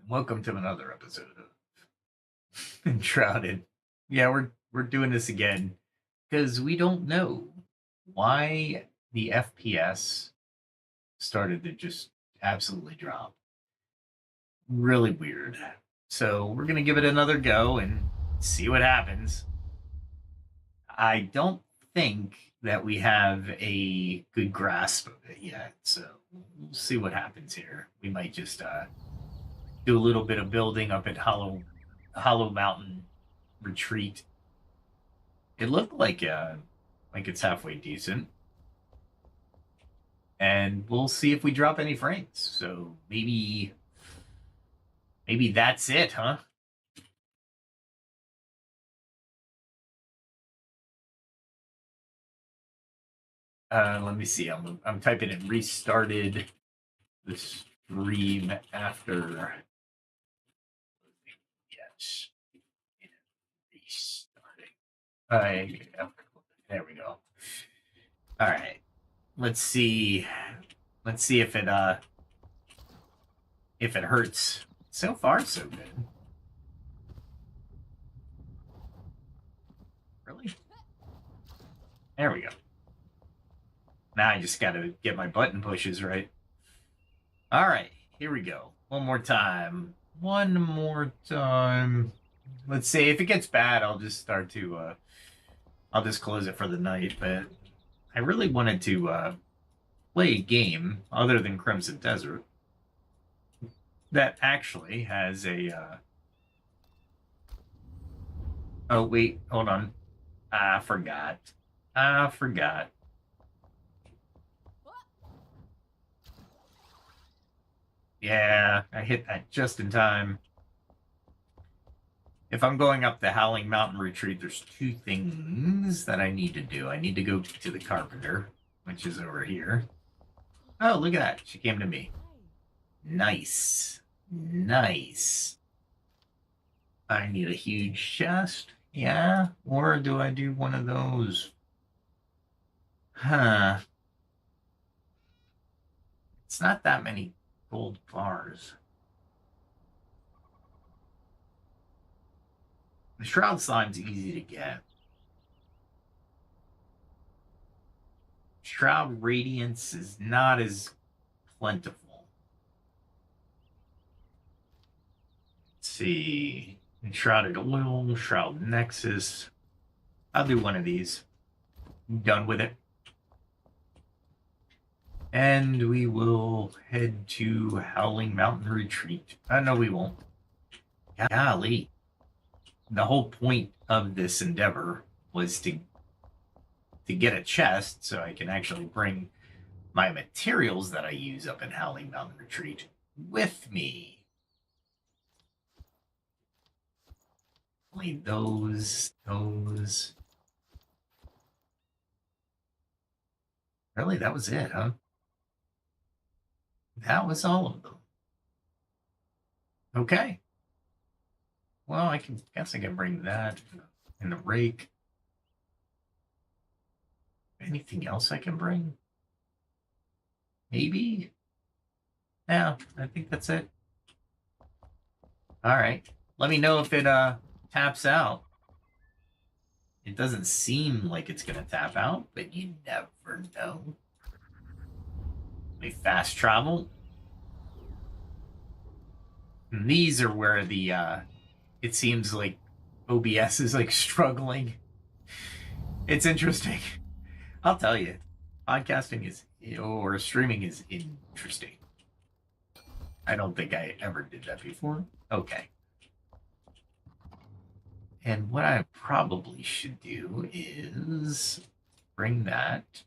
Welcome to another episode of Enshrouded. Yeah, we're doing this again because we don't know why the FPS started to just absolutely drop. Really weird. So we're gonna give it another go and see what happens. I don't think that we have a good grasp of it yet, so we'll see what happens here. We might just do a little bit of building up at HowlingMountain Retreat. It looked like it's halfway decent, and we'll see if we drop any frames. So maybe that's it, huh? Let me see. I'm typing in restarted the stream after. Yes, restarting. There we go. All right. Let's see. Let's see if it hurts. So far, so good. Really? There we go. Now I just gotta get my button pushes right. All right, here we go. One more time. One more time. Let's see. If it gets bad, I'll just start to I'll just close it for the night. But I really wanted to play a game other than Crimson Desert that actually has a oh wait, hold on. I forgot. Yeah, I hit that just in time. If I'm going up the Howling Mountain Retreat, there's two things that I need to do. I need to go to the carpenter, which is over here. Oh, look at that. She came to me. Nice. Nice. I need a huge chest. Yeah? Or do I do one of those? Huh. It's not that many gold bars. The Shroud Slime's easy to get. Shroud Radiance is not as plentiful. Let's see. Enshrouded Oil, Shroud Nexus. I'll do one of these. I'm done with it. And we will head to Howling Mountain Retreat. No, we won't. Golly. The whole point of this endeavor was to get a chest so I can actually bring my materials that I use up in Howling Mountain Retreat with me. Only those. Really, that was it, huh? That was all of them. Okay. Well, I guess I can bring that in the rake. Anything else I can bring? Maybe? Yeah, I think that's it. All right. Let me know if it taps out. It doesn't seem like it's going to tap out, but you never know. We fast travel. And these are where the it seems like OBS is like struggling. It's interesting. I'll tell you, podcasting or streaming is interesting. I don't think I ever did that before. Okay. And what I probably should do is bring that.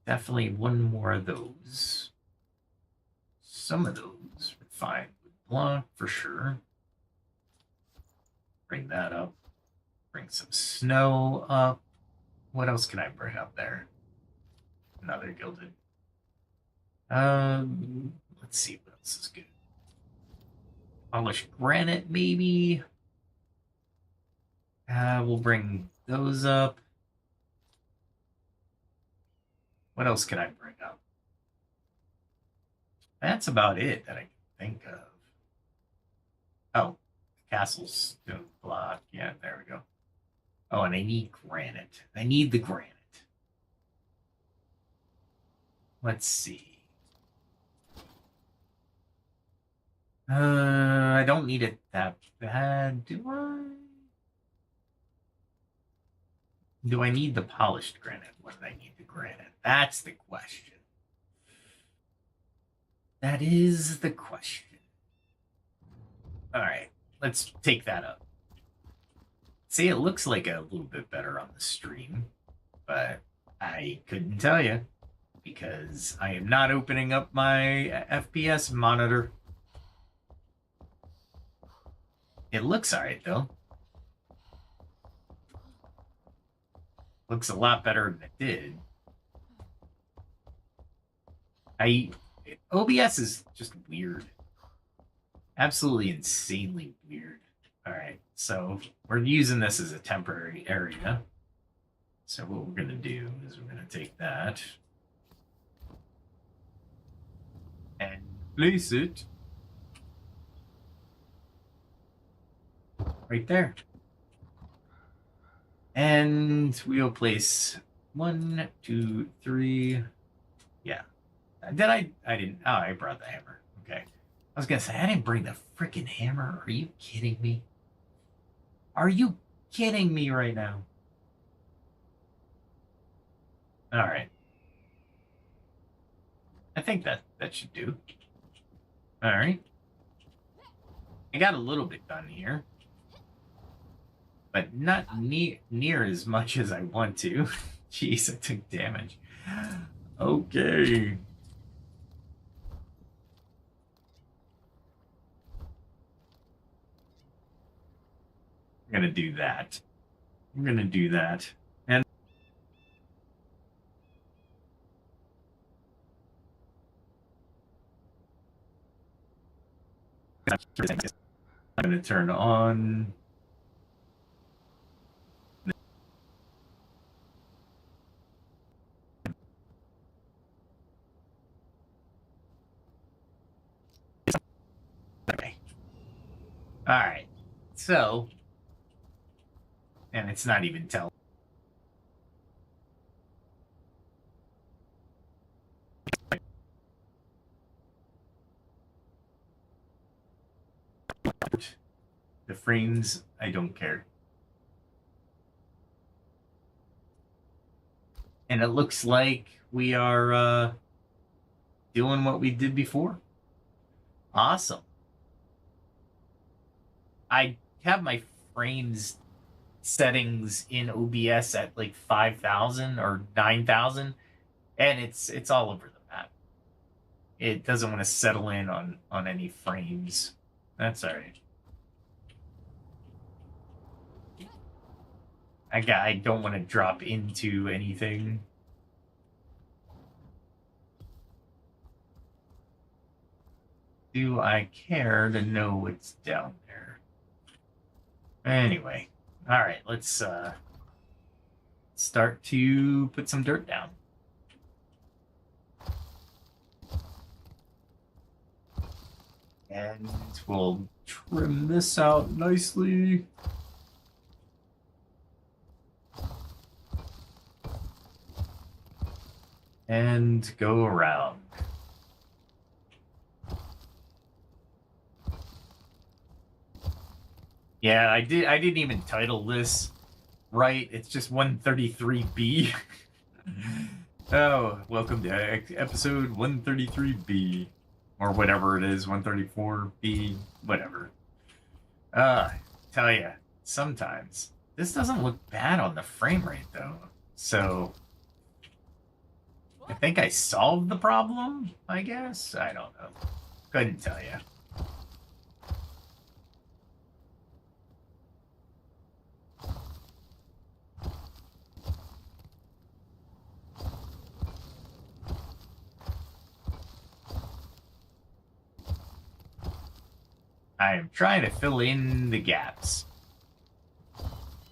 Definitely one more of those. Some of those refined with block for sure. Bring that up. Bring some snow up. What else can I bring up there? Another gilded. Let's see what else is good. Polished granite, maybe. We'll bring those up. What else can I bring up? That's about it that I can think of. Oh, the castle's stone block. Yeah, there we go. Oh, and I need granite. I need the granite. Let's see. I don't need it that bad, do I? Do I need the polished granite? What do I need the granite? That's the question. That is the question. All right, let's take that up. See, it looks like a little bit better on the stream, but I couldn't tell you because I am not opening up my FPS monitor. It looks all right, though. Looks a lot better than it did. OBS is just weird. Absolutely insanely weird. All right, so we're using this as a temporary area. So what we're going to do is we're going to take that and place it right there. And we'll place 1, 2, 3. Yeah. Did I didn't. Oh, I brought the hammer. Okay. I was going to say, I didn't bring the freaking hammer. Are you kidding me? Are you kidding me right now? All right. I think that should do. All right. I got a little bit done here, but not near as much as I want to. Jeez, I took damage. Okay. I'm gonna do that. I'm gonna do that. And I'm gonna turn on. Okay. All right. So, and it's not even telling. The frames, I don't care. And it looks like we are doing what we did before. Awesome. I have my frames settings in OBS at like 5,000 or 9,000, and it's all over the map. It doesn't want to settle in on any frames. That's all right. I don't want to drop into anything. Do I care to know what's down there? Anyway, all right, let's start to put some dirt down. And we'll trim this out nicely. And go around. Yeah, I didn't even title this right. It's just 133B. Oh, welcome to episode 133B. Or whatever it is, 134B, whatever. Tell ya, sometimes this doesn't look bad on the frame rate though. So I think I solved the problem, I guess. I don't know. Couldn't tell you. I am trying to fill in the gaps.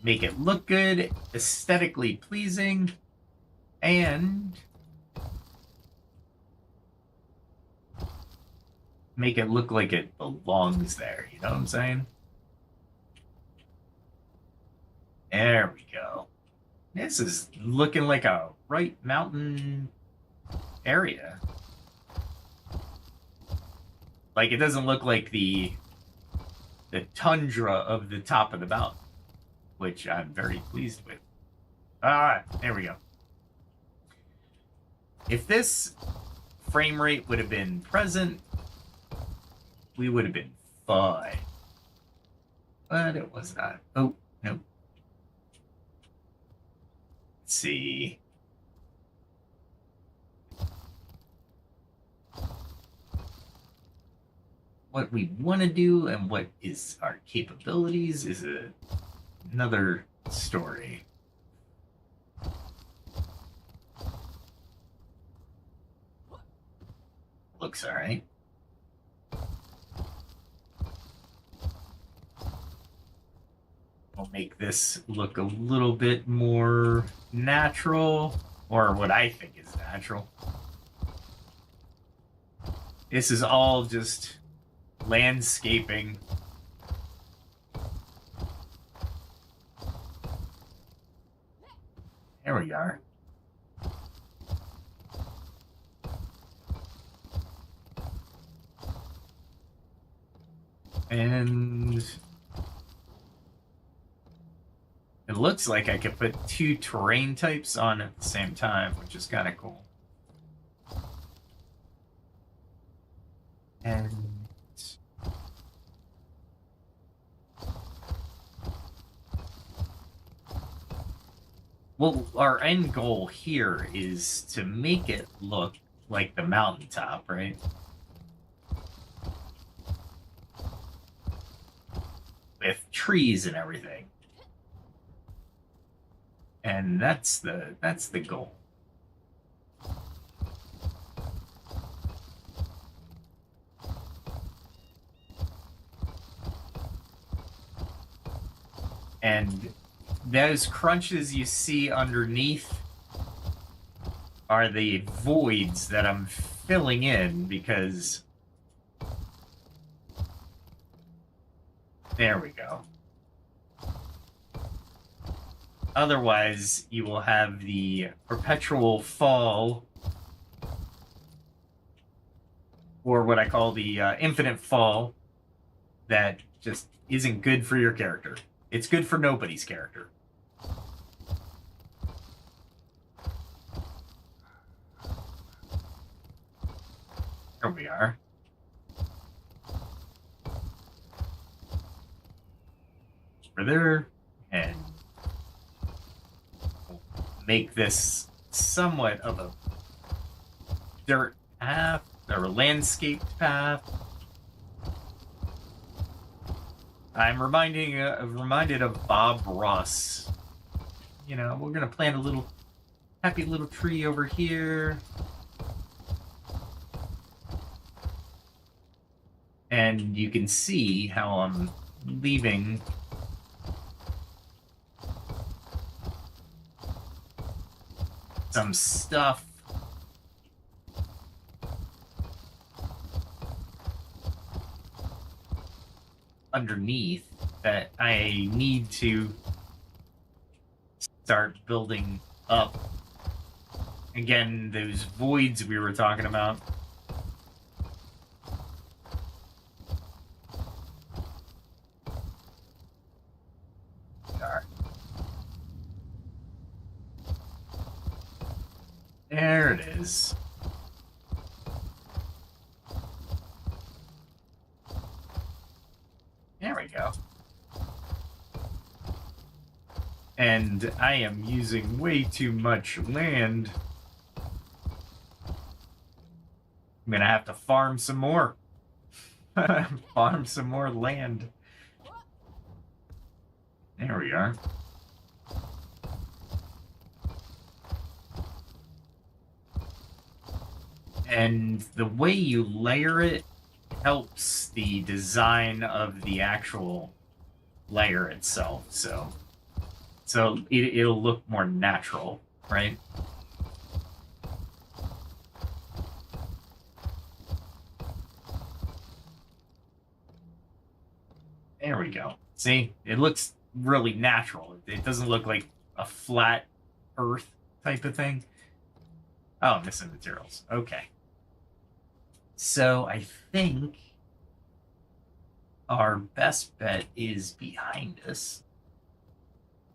Make it look good, aesthetically pleasing, and make it look like it belongs there. You know what I'm saying? There we go. This is looking like a right mountain area. Like, it doesn't look like the tundra of the top of the mountain, which I'm very pleased with. Ah, there we go. If this frame rate would have been present, we would have been fine. But it was not. Oh, no. Let's see. What we want to do and what is our capabilities is another story. Looks all right. We'll make this look a little bit more natural, or what I think is natural. This is all just landscaping. There we are. And it looks like I could put 2 terrain types on at the same time, which is kind of cool. And well, our end goal here is to make it look like the mountaintop, right? With trees and everything. And that's the goal. And those crunches you see underneath are the voids that I'm filling in because... There we go. Otherwise, you will have the perpetual fall, or what I call the infinite fall, that just isn't good for your character. It's good for nobody's character. There we are. There, and make this somewhat of a dirt path or a landscaped path. I'm reminded of Bob Ross. You know, we're gonna plant a little happy little tree over here. And you can see how I'm leaving some stuff underneath that I need to start building up. Again, those voids we were talking about. There it is. There we go. And I am using way too much land. I'm gonna have to farm some more. Farm some more land. There we are. And the way you layer it helps the design of the actual layer itself. So it'll look more natural, right? There we go. See, it looks really natural. It doesn't look like a flat earth type of thing. Oh, I'm missing materials. Okay. So I think our best bet is behind us.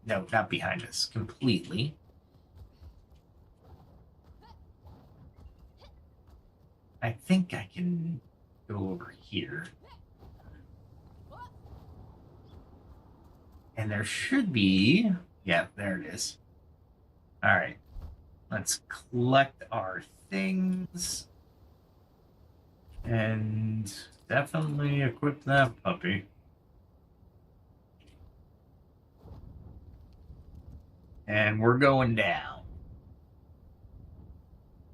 No, not behind us completely. I think I can go over here. And there should be... Yeah, there it is. All right. Let's collect our things. And definitely equip that puppy. And we're going down.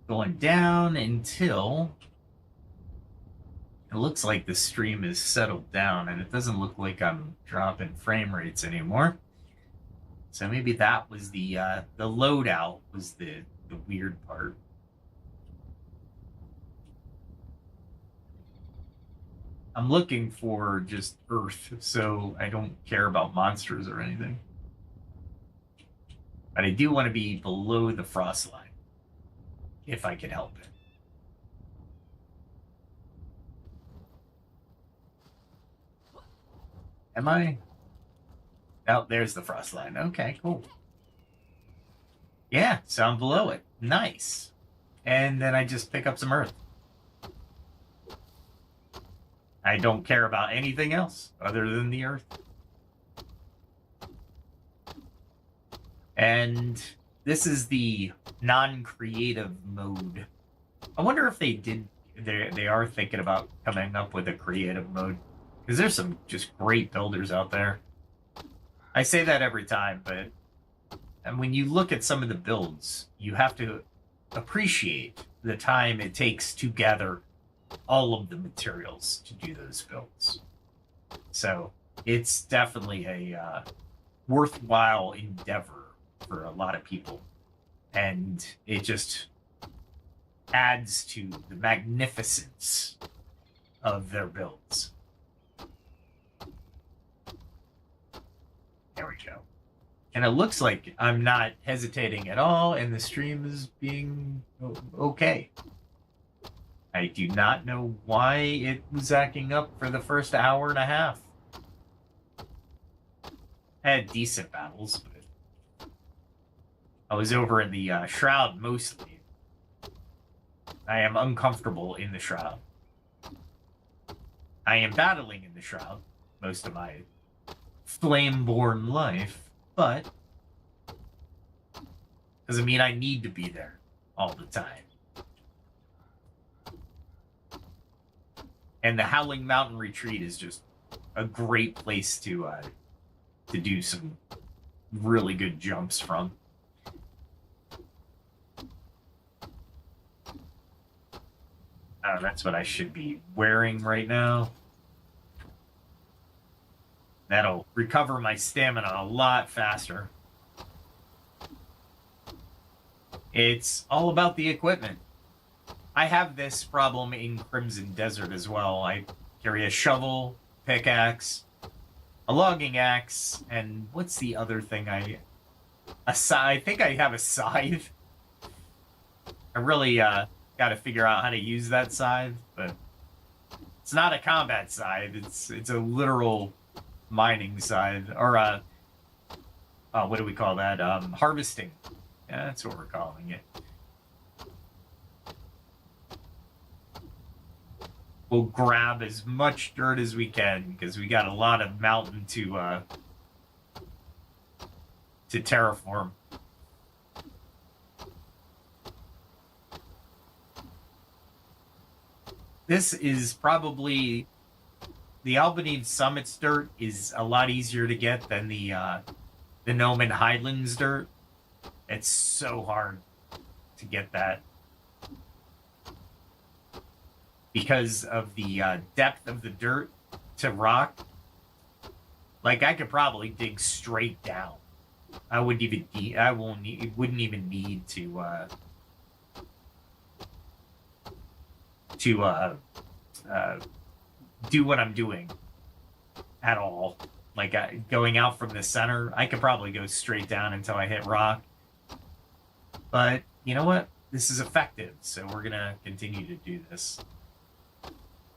Going down until it looks like the stream is settled down, and it doesn't look like I'm dropping frame rates anymore. So maybe that was the loadout was the weird part. I'm looking for just Earth, so I don't care about monsters or anything. But I do want to be below the frost line, if I can help it. Am I? Oh, there's the frost line. Okay, cool. Yeah, so I'm below it. Nice. And then I just pick up some Earth. I don't care about anything else other than the Earth. And this is the non-creative mode. I wonder if they are thinking about coming up with a creative mode, because there's some just great builders out there. I say that every time, but and when you look at some of the builds, you have to appreciate the time it takes to gather all of the materials to do those builds. So it's definitely a worthwhile endeavor for a lot of people, and it just adds to the magnificence of their builds. There we go. And it looks like I'm not hesitating at all, and the stream is being okay. I do not know why it was acting up for the first hour and a half. I had decent battles, but I was over in the Shroud mostly. I am uncomfortable in the Shroud. I am battling in the Shroud most of my flame-born life, but doesn't mean I need to be there all the time. And the Howling Mountain Retreat is just a great place to do some really good jumps from. That's what I should be wearing right now. That'll recover my stamina a lot faster. It's all about the equipment. I have this problem in Crimson Desert as well. I carry a shovel, pickaxe, a logging axe, and what's the other thing I think I have a scythe. I really got to figure out how to use that scythe, but it's not a combat scythe. It's a literal mining scythe, or what do we call that? Harvesting. Yeah, that's what we're calling it. We'll grab as much dirt as we can, because we got a lot of mountain to terraform. This is probably the Albany Summit's dirt is a lot easier to get than the Noman Highlands dirt. It's so hard to get that because of the depth of the dirt to rock. Like, I could probably dig straight down. I wouldn't even need. Wouldn't even need to do what I'm doing. at all. Like going out from the center, I could probably go straight down until I hit rock. But you know what? This is effective, so we're gonna continue to do this.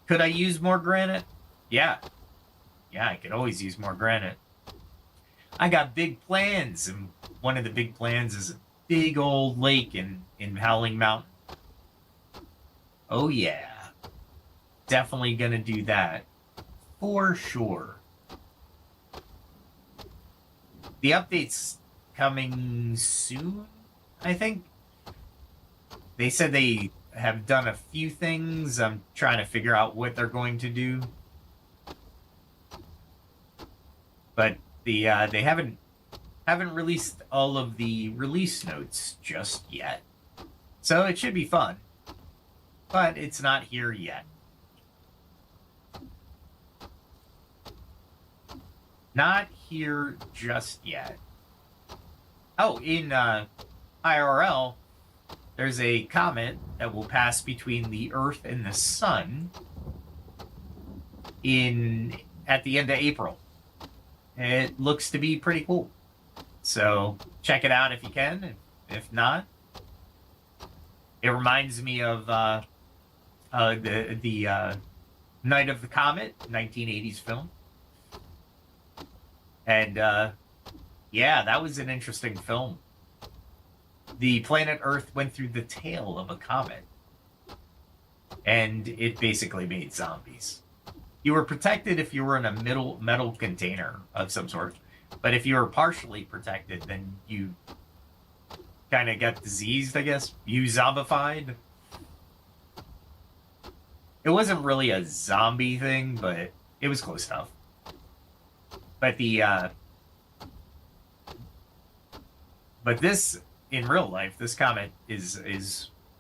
Could I use more granite? Yeah. Yeah, I could always use more granite. I got big plans, and one of the big plans is a big old lake in Howling Mountain. Oh yeah. Definitely gonna do that. For sure. The update's coming soon, I think. They said they have done a few things. I'm trying to figure out what they're going to do. But they haven't released all of the release notes just yet. So it should be fun. But it's not here yet. Not here just yet. Oh, in IRL, there's a comet that will pass between the Earth and the Sun at the end of April. It looks to be pretty cool. So check it out if you can. If not, it reminds me of the Night of the Comet, 1980s film. And yeah, that was an interesting film. The planet Earth went through the tail of a comet, and it basically made zombies. You were protected if you were in a metal container of some sort, but if you were partially protected, then you kind of got diseased, I guess. You zombified. It wasn't really a zombie thing, but it was close enough. But but this, in real life, this comet is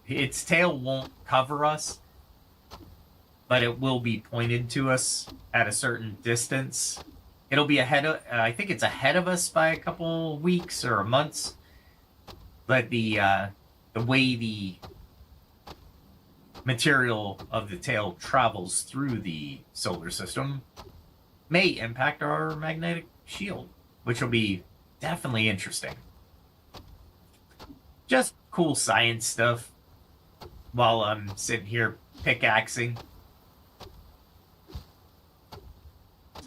its tail won't cover us, but it will be pointed to us at a certain distance. It'll be ahead of, I think it's ahead of us by a couple weeks or months. But the way the material of the tail travels through the solar system may impact our magnetic shield, which will be definitely interesting. Just cool science stuff while I'm sitting here pickaxing.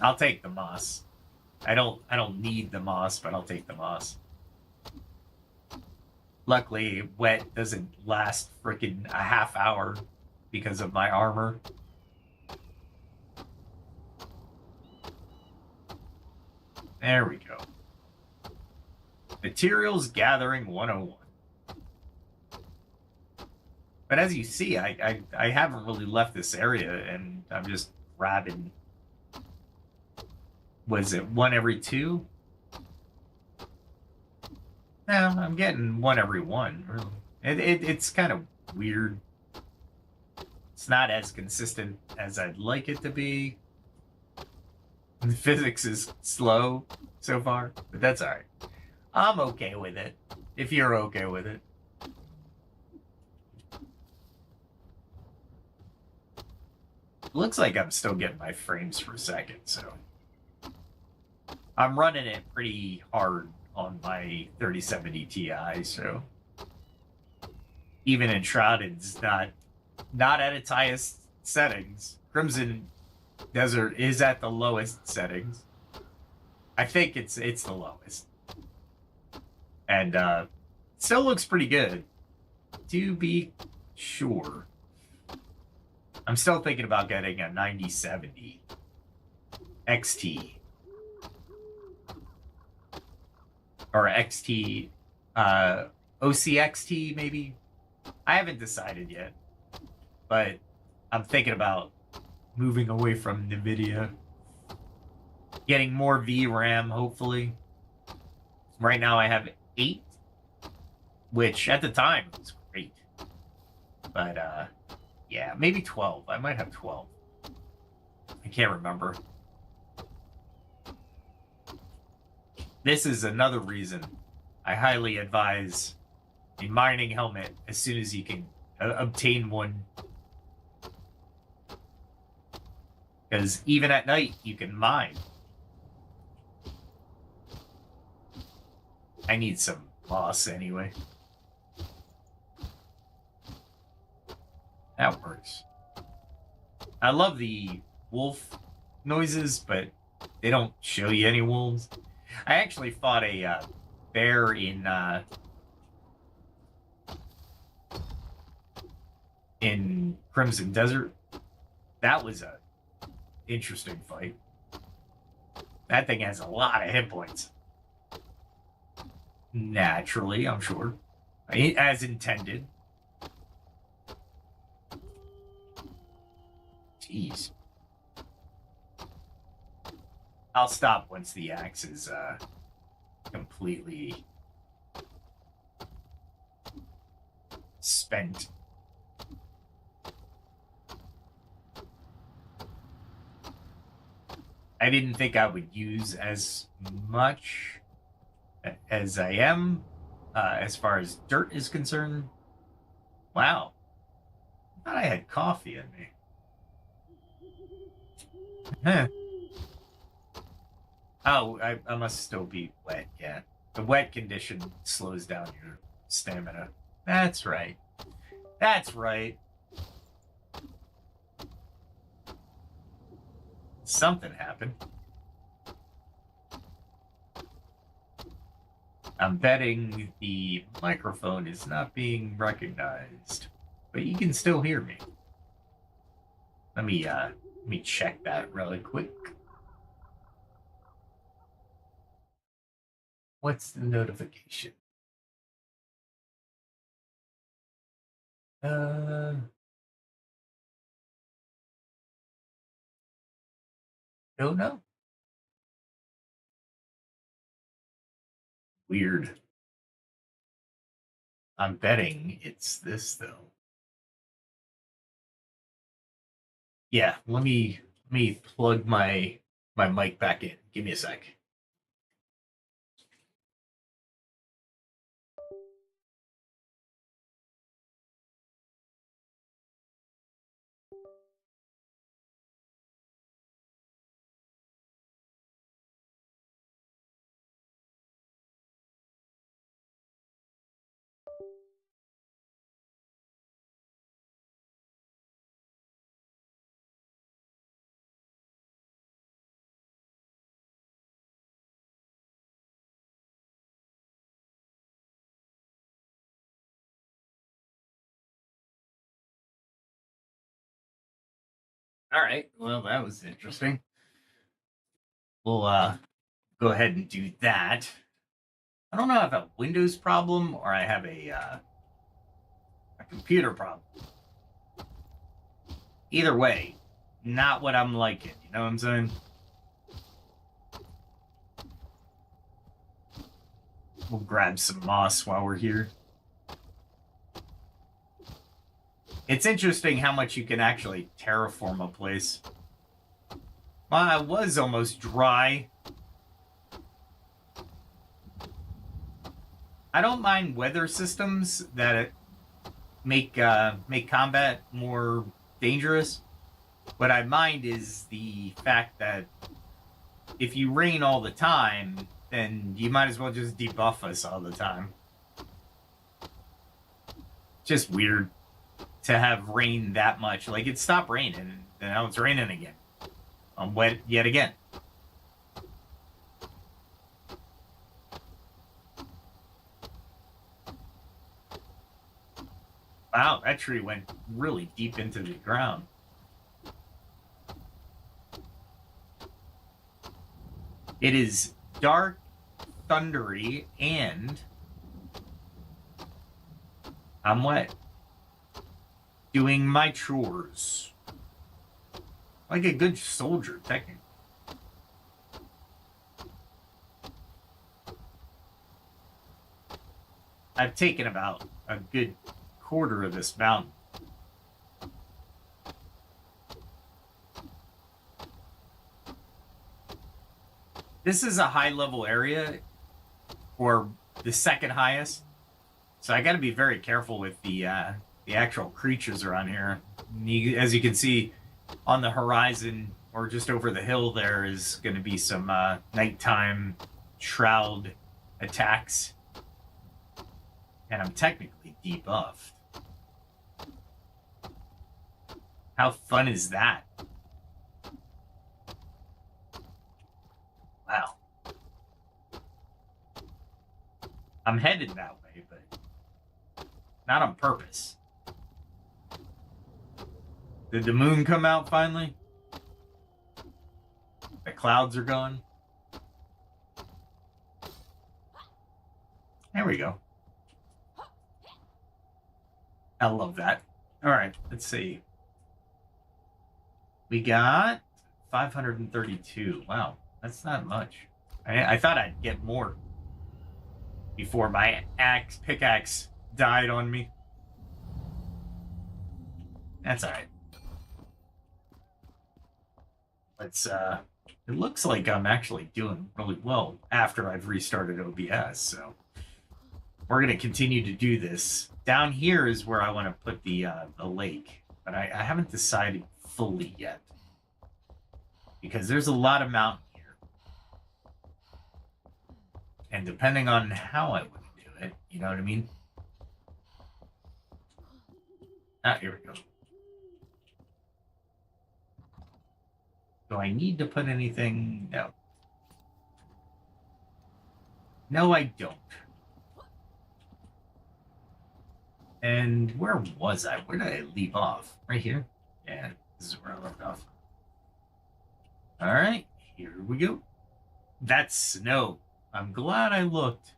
I'll take the moss. I don't need the moss, but I'll take the moss. Luckily, wet doesn't last freaking a half hour because of my armor. There we go. Materials gathering 101. But as you see, I haven't really left this area, and I'm just grabbing. Was it one every two? No, I'm getting one every one. Really. It's kind of weird. It's not as consistent as I'd like it to be. The physics is slow so far, but that's all right. I'm okay with it, if you're okay with it. Looks like I'm still getting my frames per second, so I'm running it pretty hard on my 3070 Ti, so even Enshrouded's not at its highest settings. Crimson Desert is at the lowest settings. I think it's the lowest. And still looks pretty good, to be sure. I'm still thinking about getting a 9070 XT. Or XT, OCXT maybe? I haven't decided yet. But I'm thinking about moving away from NVIDIA. Getting more VRAM, hopefully. Right now I have 8, which at the time was great. But, yeah, maybe 12. I might have 12. I can't remember. This is another reason I highly advise a mining helmet as soon as you can obtain one. Because even at night, you can mine. I need some moss anyway. That works. I love the wolf noises, but they don't show you any wolves. I actually fought a bear in Crimson Desert. That was a interesting fight. That thing has a lot of hit points. Naturally, I'm sure. As intended. Jeez. I'll stop once the axe is completely spent. I didn't think I would use as much as I am as far as dirt is concerned. Wow. I thought I had coffee in me. Huh. Oh, I must still be wet, yeah. The wet condition slows down your stamina. That's right. That's right. Something happened. I'm betting the microphone is not being recognized, but you can still hear me. Let me check that really quick. What's the notification? Don't know. Weird. I'm betting it's this though. Yeah, let me plug my mic back in. Give me a sec. All right. Well, that was interesting. We'll go ahead and do that. I don't know if I have a Windows problem or I have a computer problem. Either way, not what I'm liking. You know what I'm saying? We'll grab some moss while we're here. It's interesting how much you can actually terraform a place. Well, I was almost dry. I don't mind weather systems that make combat more dangerous. What I mind is the fact that if you rain all the time, then you might as well just debuff us all the time. Just weird to have rain that much. Like, it stopped raining, and now it's raining again. I'm wet yet again. Wow, that tree went really deep into the ground. It is dark, thundery, and I'm wet. Doing my chores. Like a good soldier, technically. I've taken about a good quarter of this mountain. This is a high-level area, or the second highest, so I got to be very careful with the actual creatures around here. As you can see on the horizon, or just over the hill there, is going to be some nighttime shroud attacks. And I'm technically debuffed. How fun is that? Wow. I'm headed that way, but not on purpose. Did the moon come out finally? The clouds are gone. There we go. I love that. All right, let's see. We got 532. Wow, that's not much. I thought I'd get more before my pickaxe died on me. That's all right. Let's it looks like I'm actually doing really well after I've restarted OBS, so we're gonna continue to do this. Down here is where I want to put the lake, but I haven't decided fully yet because there's a lot of mountain here, and depending on how I want to do it, you know what I mean? Ah, here we go. Do I need to put anything? No. No, I don't. And where was I? Where did I leave off? Right here? Yeah, this is where I left off. All right, here we go. That's snow. I'm glad I looked.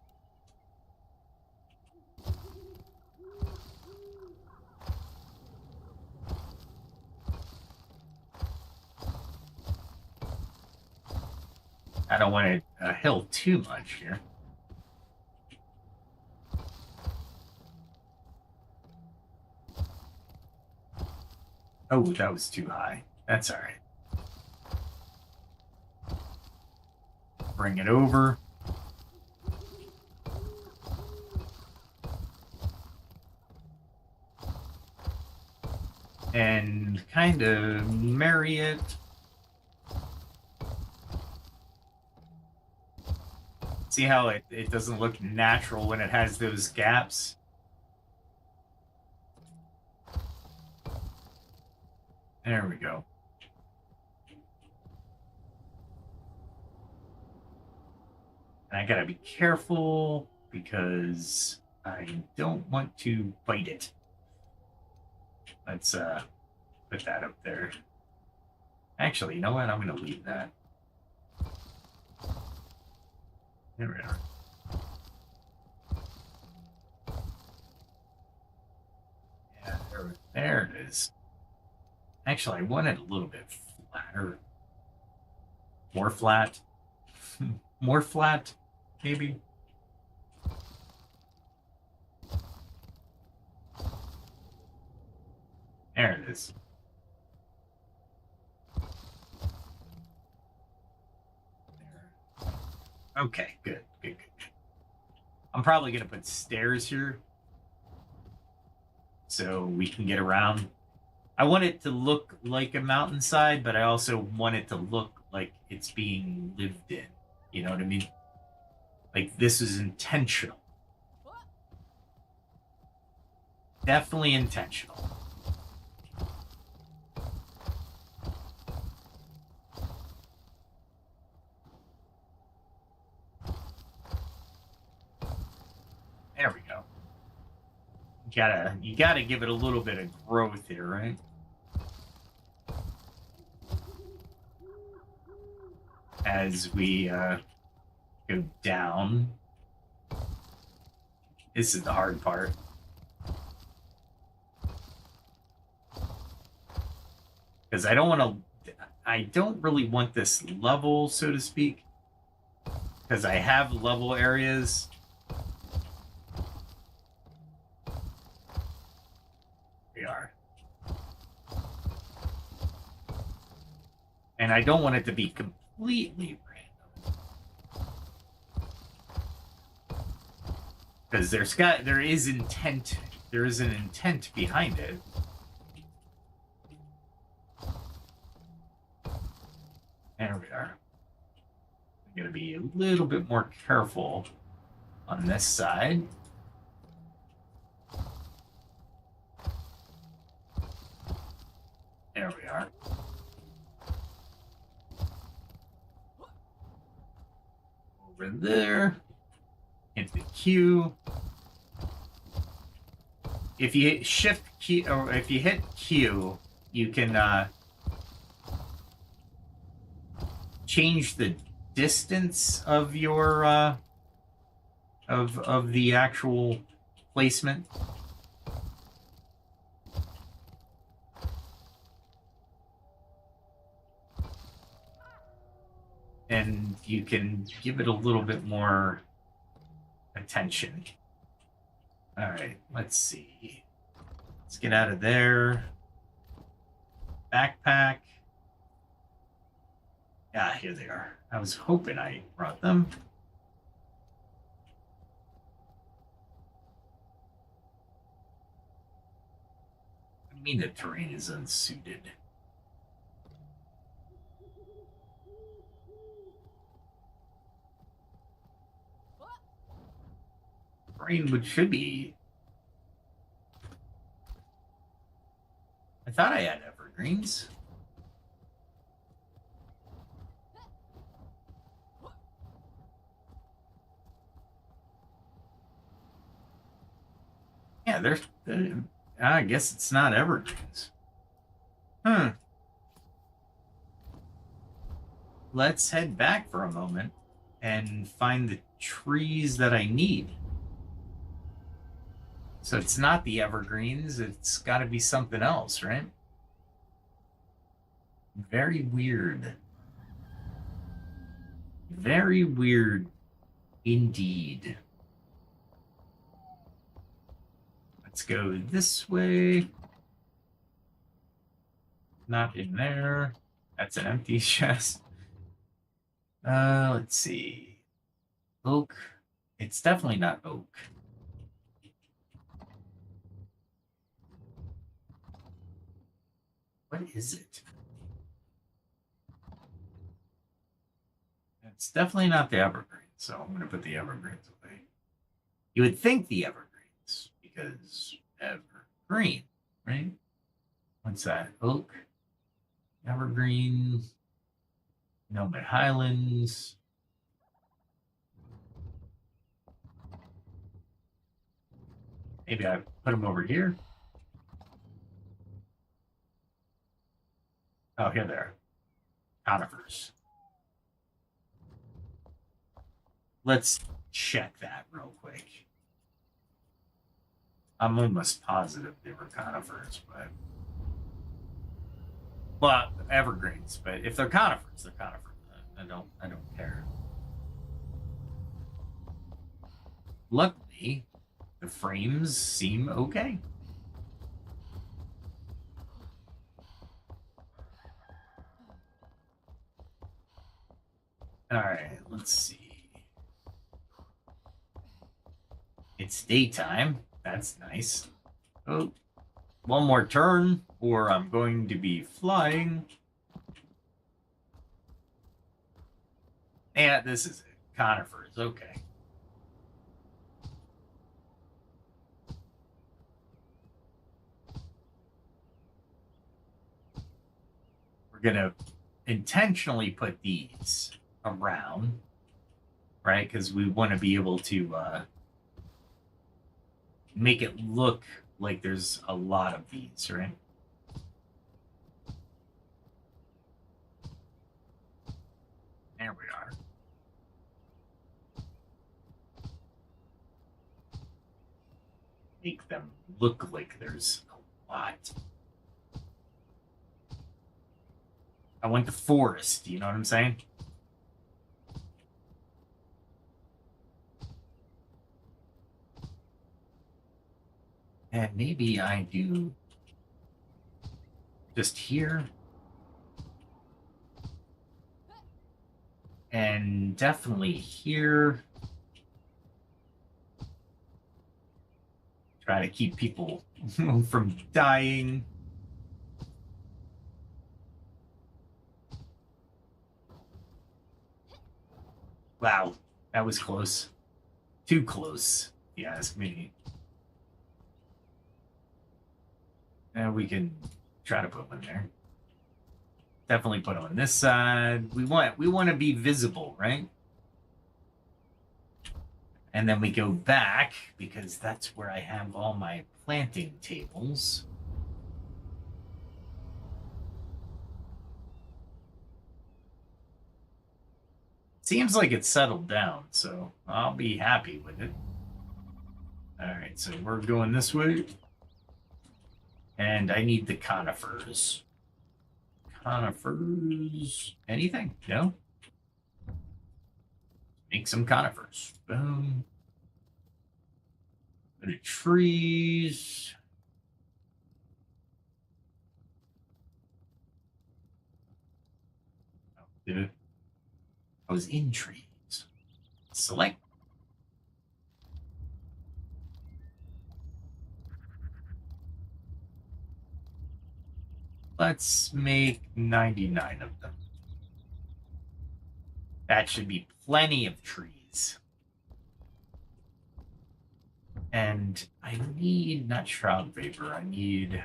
I don't want to hill too much here. Oh, that was too high. That's all right. Bring it over. And kind of marry it. See how it doesn't look natural when it has those gaps? There we go. And I gotta be careful because I don't want to bite it. Let's put that up there. Actually, you know what? I'm gonna leave that. There we are. Yeah, there it is. Actually, I want it a little bit flatter. More flat. More flat, maybe. There it is. There. Okay, good. I'm probably going to put stairs here so we can get around. I want it to look like a mountainside, but I also want it to look like it's being lived in. You know what I mean? Like, this is intentional. Definitely intentional. There we go. You gotta give it a little bit of growth here, right? As we go down. This is the hard part. Because I don't really want this level, so to speak. Because I have level areas. We are. And I don't want it to be completely random. Because there is intent. There is an intent behind it. going to be a little bit more careful on this side. There we are. Over there. Hit the Q. If you hit Shift Q, or if you hit Q, you can change the distance of your of the actual placement. And you can give it a little bit more attention. All right, let's see. Let's get out of there. Backpack. Ah, here they are. I was hoping I brought them. I mean, the terrain is unsuited. Terrain should be. I thought I had evergreens. Yeah, there's. I guess it's not evergreens. Let's head back for a moment and find the trees that I need. So it's not the evergreens. It's got to be something else, right? Very weird. Very weird indeed. Let's go this way. Not in there. That's an empty chest. Let's see. Oak. It's definitely not oak. What is it? It's definitely not the evergreen, so I'm going to put the evergreens away. You would think the evergreens, because evergreen, right? What's that? Oak, evergreen, Nomad Highlands. Maybe I put them over here. Oh, here they are. Conifers. Let's check that real quick. I'm almost positive they were conifers, but... Well, evergreens, but if they're conifers, they're conifers. I don't care. Luckily, the frames seem okay. All right, let's see. It's daytime. That's nice. Oh, one more turn, or I'm going to be flying. Yeah, this is it. Conifers. Okay. We're going to intentionally put these around, right? Because we want to be able to make it look like there's a lot of these, right? There we are. Make them look like there's a lot. I want the forest, you know what I'm saying? And maybe I do just here. And definitely here. Try to keep people from dying. Wow, that was close. Too close, if you ask me. And we can try to put one there. Definitely put on this side. We want to be visible, right? And then we go back because that's where I have all my planting tables. Seems like it's settled down, so I'll be happy with it. All right, so we're going this way. And I need the conifers. Conifers. Anything? No? Make some conifers. Boom. Bit of trees. I was in trees. Select. Let's make 99 of them. That should be plenty of trees. And I need, not shroud vapor, I need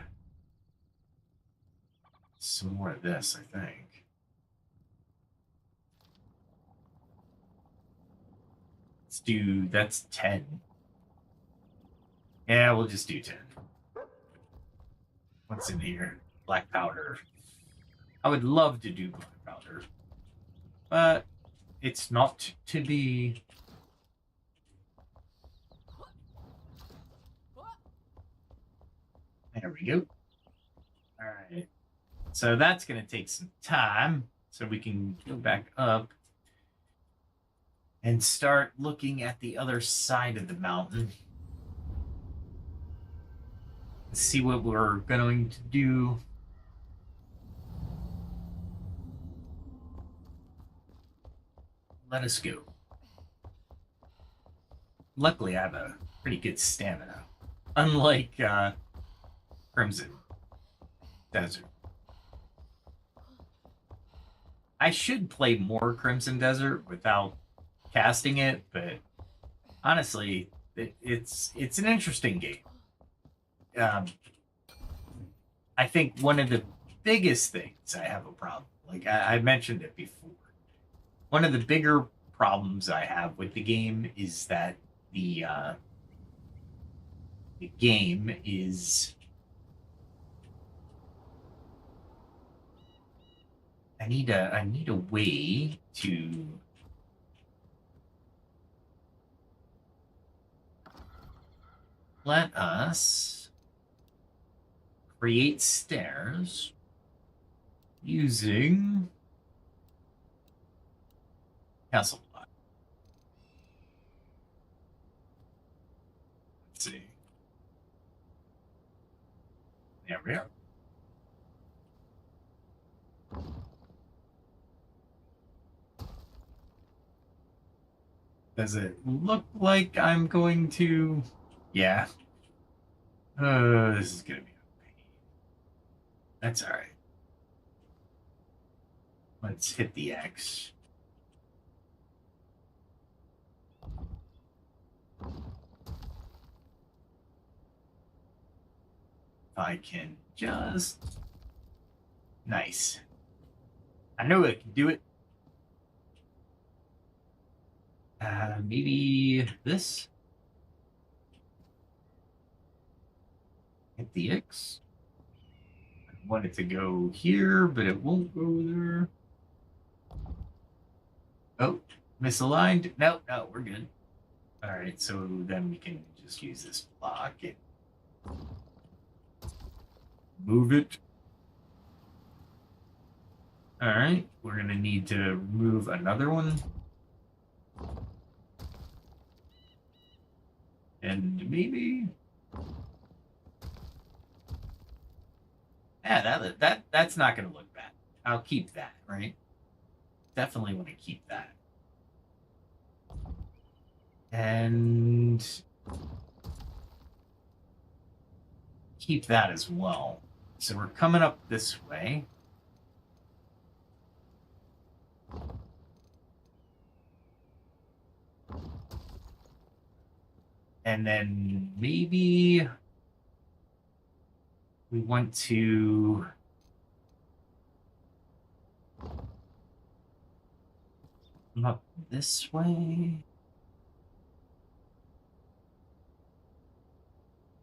some more of this, I think. Let's do, that's 10. Yeah, we'll just do 10. What's in here? Black powder. I would love to do black powder, but it's not to be. There we go. All right. So that's going to take some time. So we can go back up and start looking at the other side of the mountain. Let's see what we're going to do. Let us go. Luckily, I have a pretty good stamina. Unlike Crimson Desert. I should play more Crimson Desert without casting it, but honestly, it's an interesting game. I think one of the biggest things I have a problem, like I mentioned it before, one of the bigger problems I have with the game is that the game is, I need a way to let us create stairs using castle block. Let's see. There we are. Does it look like I'm going to? Yeah. This is going to be a pain. That's all right. Let's hit the X. If I can just... Nice. I know I can do it. Maybe this? Hit the X. I want it to go here, but it won't go there. Oh, misaligned. No, we're good. All right, so then we can just use this block and move it. All right, we're gonna need to remove another one. And maybe, yeah, that's not gonna look bad. I'll keep that, right? Definitely want to keep that. And keep that as well. So we're coming up this way. And then maybe we want to come up this way.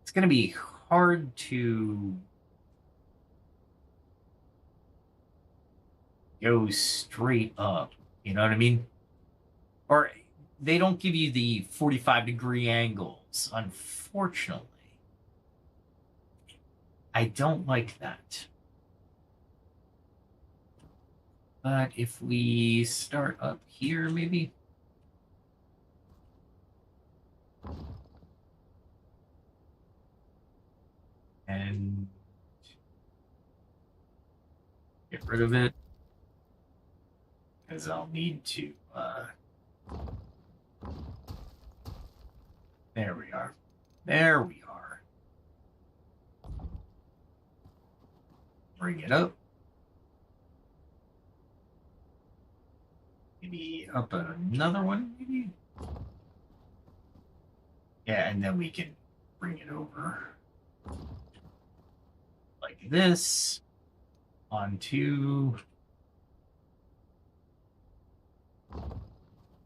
It's going to be hard to go straight up. You know what I mean? Or they don't give you the 45-degree angles, unfortunately. I don't like that. But if we start up here, maybe. And get rid of it. Because I'll need to, there we are. There we are. Bring it up. Maybe up another one, maybe? Yeah, and then we can bring it over. Like this. Onto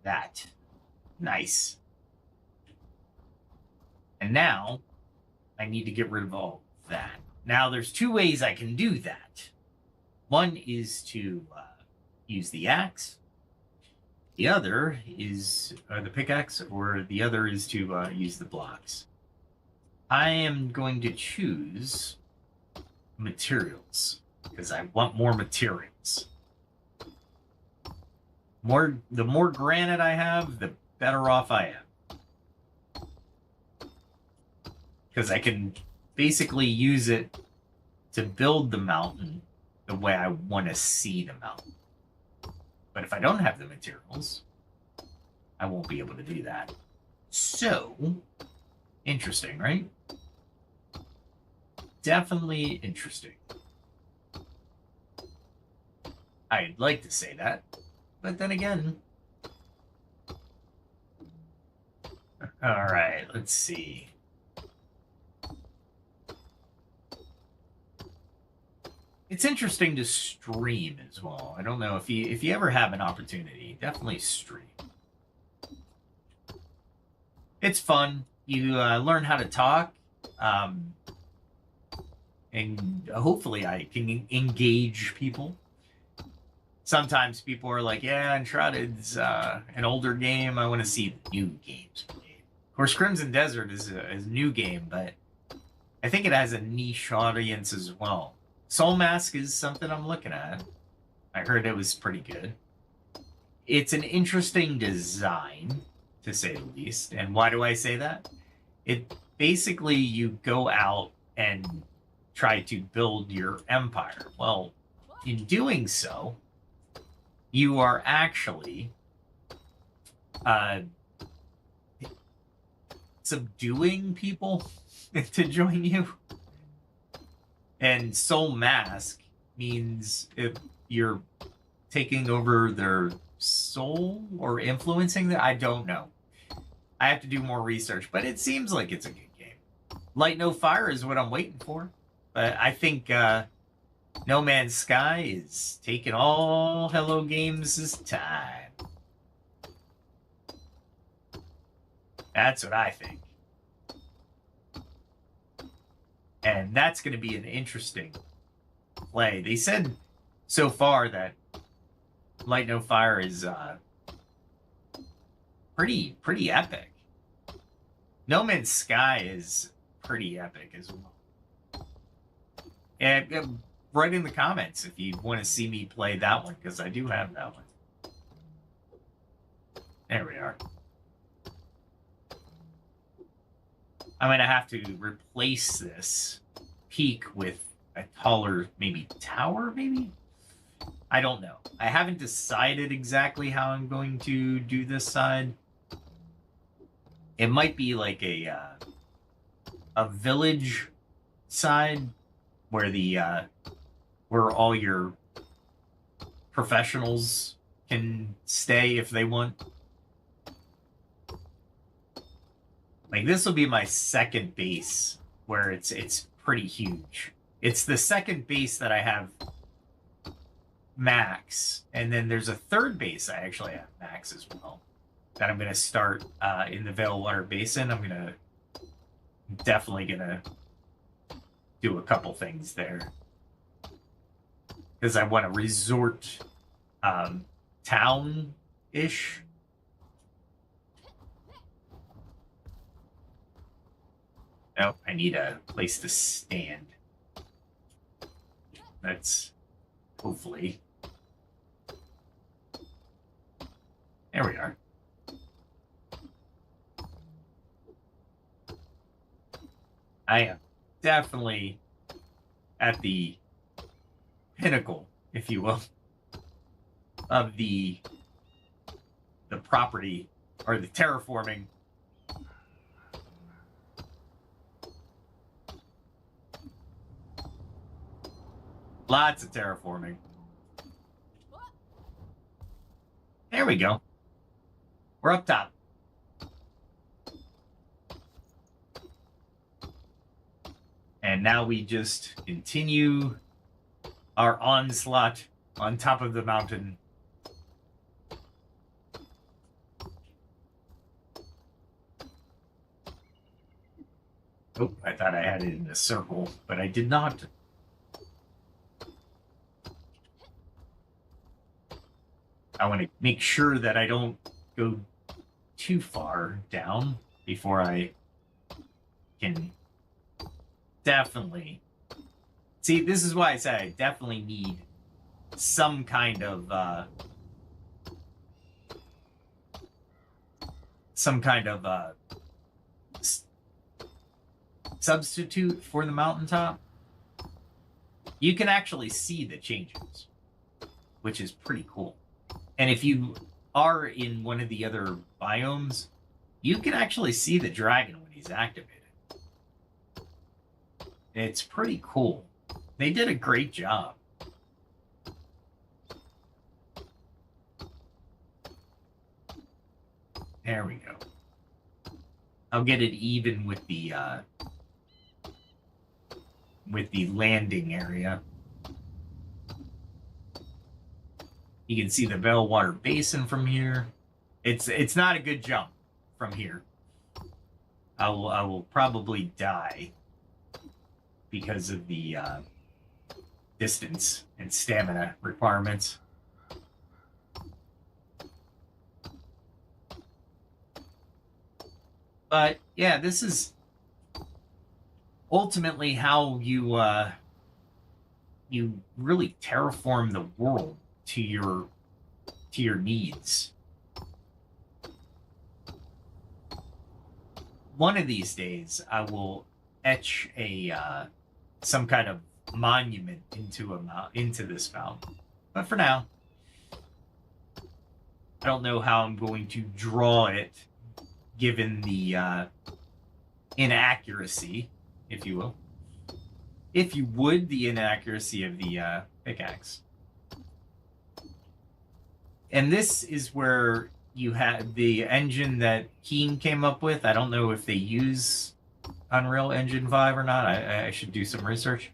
that. Nice. And now I need to get rid of all that. Now there's two ways I can do that. One is to use the axe. The other is the pickaxe, or the other is to use the blocks. I am going to choose materials because I want more materials. The more granite I have, the better off I am. Because I can basically use it to build the mountain the way I want to see the mountain. But if I don't have the materials, I won't be able to do that. So, interesting, right? Definitely interesting. I'd like to say that, but then again... All right, let's see. It's interesting to stream as well. I don't know if you ever have an opportunity, definitely stream. It's fun. You learn how to talk, and hopefully I can engage people. Sometimes people are like, yeah, Enshrouded's an older game. I want to see new games played. Of course, Crimson Desert is a new game, but I think it has a niche audience as well. Soul Mask is something I'm looking at. I heard it was pretty good. It's an interesting design, to say the least. And why do I say that? It basically, you go out and try to build your empire. Well, in doing so, you are actually subduing people to join you. And Soul Mask means if you're taking over their soul or influencing them. I don't know. I have to do more research, but it seems like it's a good game. Light No Fire is what I'm waiting for. But I think No Man's Sky is taking all Hello Games' time. That's what I think. And that's going to be an interesting play. They said so far that Light No Fire is pretty epic. No Man's Sky is pretty epic as well. And write in the comments if you want to see me play that one, because I do have that one. There we are. I'm going to have to replace this peak with a taller, maybe tower, maybe? I don't know. I haven't decided exactly how I'm going to do this side. It might be like a village side where the where all your professionals can stay if they want. Like, this will be my second base where it's pretty huge. It's the second base that I have max, and then there's a third base I actually have max as well that I'm going to start in the Veilwater Basin. I'm definitely going to do a couple things there because I want a resort town-ish. Nope, I need a place to stand. That's hopefully. There we are. I am definitely at the pinnacle, if you will, of the property or the terraforming. Lots of terraforming. There we go. We're up top. And now we just continue our onslaught on top of the mountain. Oh, I thought I had it in a circle, but I did not. I want to make sure that I don't go too far down before I can definitely... See, this is why I said I definitely need some kind of substitute for the mountaintop. You can actually see the changes, which is pretty cool. And if you are in one of the other biomes, you can actually see the dragon when he's activated. It's pretty cool. They did a great job. There we go. I'll get it even with the landing area. You can see the Veilwater Basin from here. It's not a good jump from here. I will probably die because of the distance and stamina requirements. But yeah, this is ultimately how you really terraform the world to your needs. One of these days, I will etch some kind of monument into this mountain. But for now, I don't know how I'm going to draw it, given the inaccuracy, if you will. If you would, the inaccuracy of the pickaxe. And this is where you have the engine that Keen came up with. I don't know if they use Unreal Engine 5 or not. I should do some research.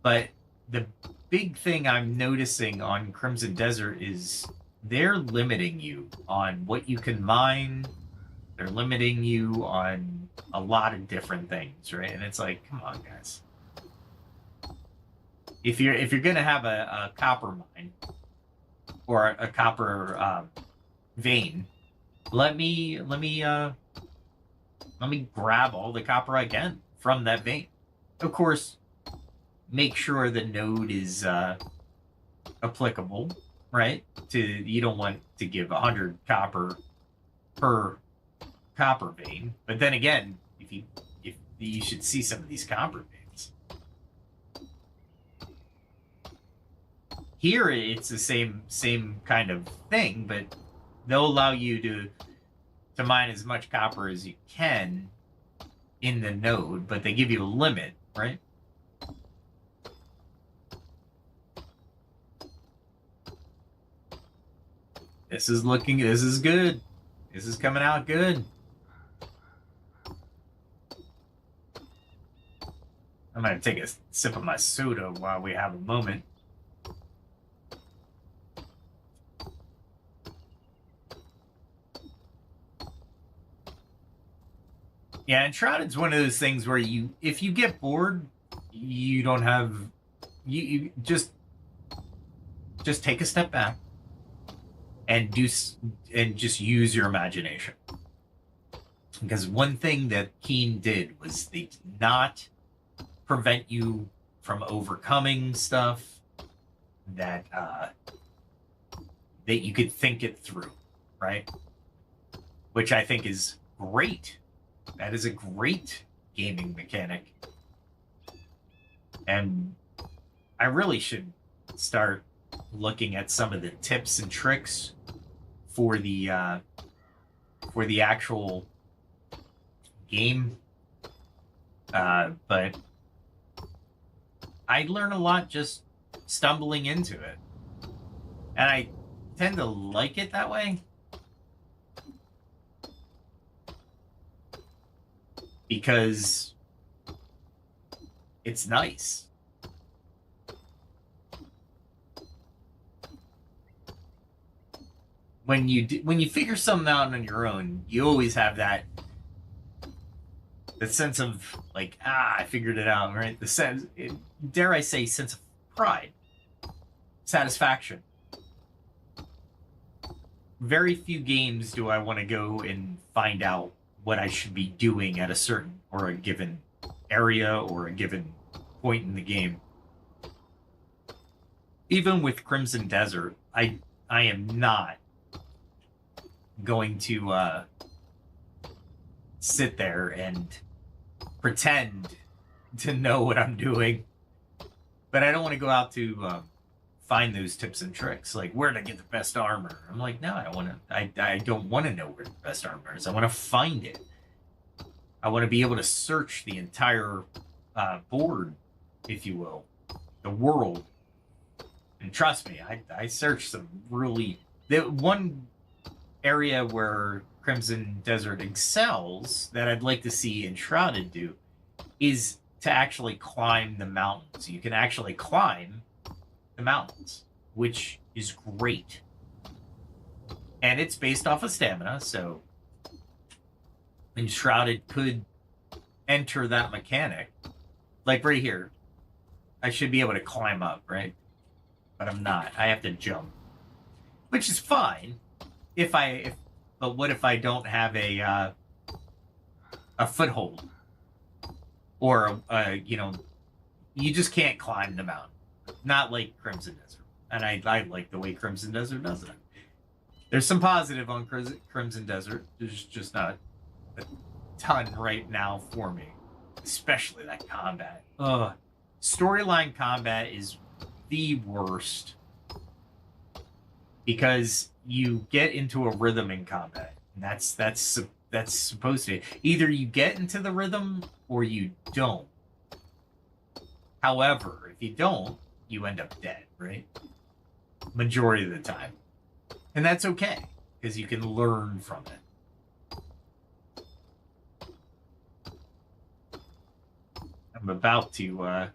But the big thing I'm noticing on Crimson Desert is they're limiting you on what you can mine. They're limiting you on a lot of different things, right? And it's like, come on, guys. If you're gonna have a copper mine or a copper vein, let me grab all the copper I can from that vein. Of course, make sure the node is applicable, right? You don't want to give 100 copper per copper vein, but then again, if you should see some of these copper veins. Here, it's the same kind of thing, but they'll allow you to mine as much copper as you can in the node, but they give you a limit, right? This is good. This is coming out good. I'm going to take a sip of my soda while we have a moment. Yeah, Enshrouded's one of those things where if you get bored, you don't have, you just take a step back and just use your imagination. Because one thing that Keen did was they did not prevent you from overcoming stuff that you could think it through, right? Which I think is great. That is a great gaming mechanic. And I really should start looking at some of the tips and tricks for the actual game. But I learn a lot just stumbling into it. And I tend to like it that way. Because it's nice. When you figure something out on your own, you always have that sense of like, I figured it out, right? The sense, dare I say, sense of pride, satisfaction. Very few games do I want to go and find out what I should be doing at a certain or a given area or a given point in the game. Even with Crimson Desert, I am not going to sit there and pretend to know what I'm doing. But I don't want to go out to find those tips and tricks, like where to get the best armor. I'm like, no, I don't want to. I don't want to know where the best armor is. I want to find it. I want to be able to search the entire board, if you will, the world. And trust me, I searched some really. The one area where Crimson Desert excels that I'd like to see Enshrouded do is to actually climb the mountains. You can actually climb the mountains, which is great. And it's based off of stamina, so Enshrouded could enter that mechanic. Like right here, I should be able to climb up, right? But I'm not. I have to jump, which is fine. But what if I don't have a foothold, or you just can't climb the mountain. Not like Crimson Desert, and I like the way Crimson Desert does it. There's some positive on Crimson Desert. There's just not a ton right now for me, especially that combat. Storyline combat is the worst because you get into a rhythm in combat, and that's supposed to. Either you get into the rhythm or you don't. However, if you don't, you end up dead, right? Majority of the time. And that's okay, because you can learn from it. I'm about to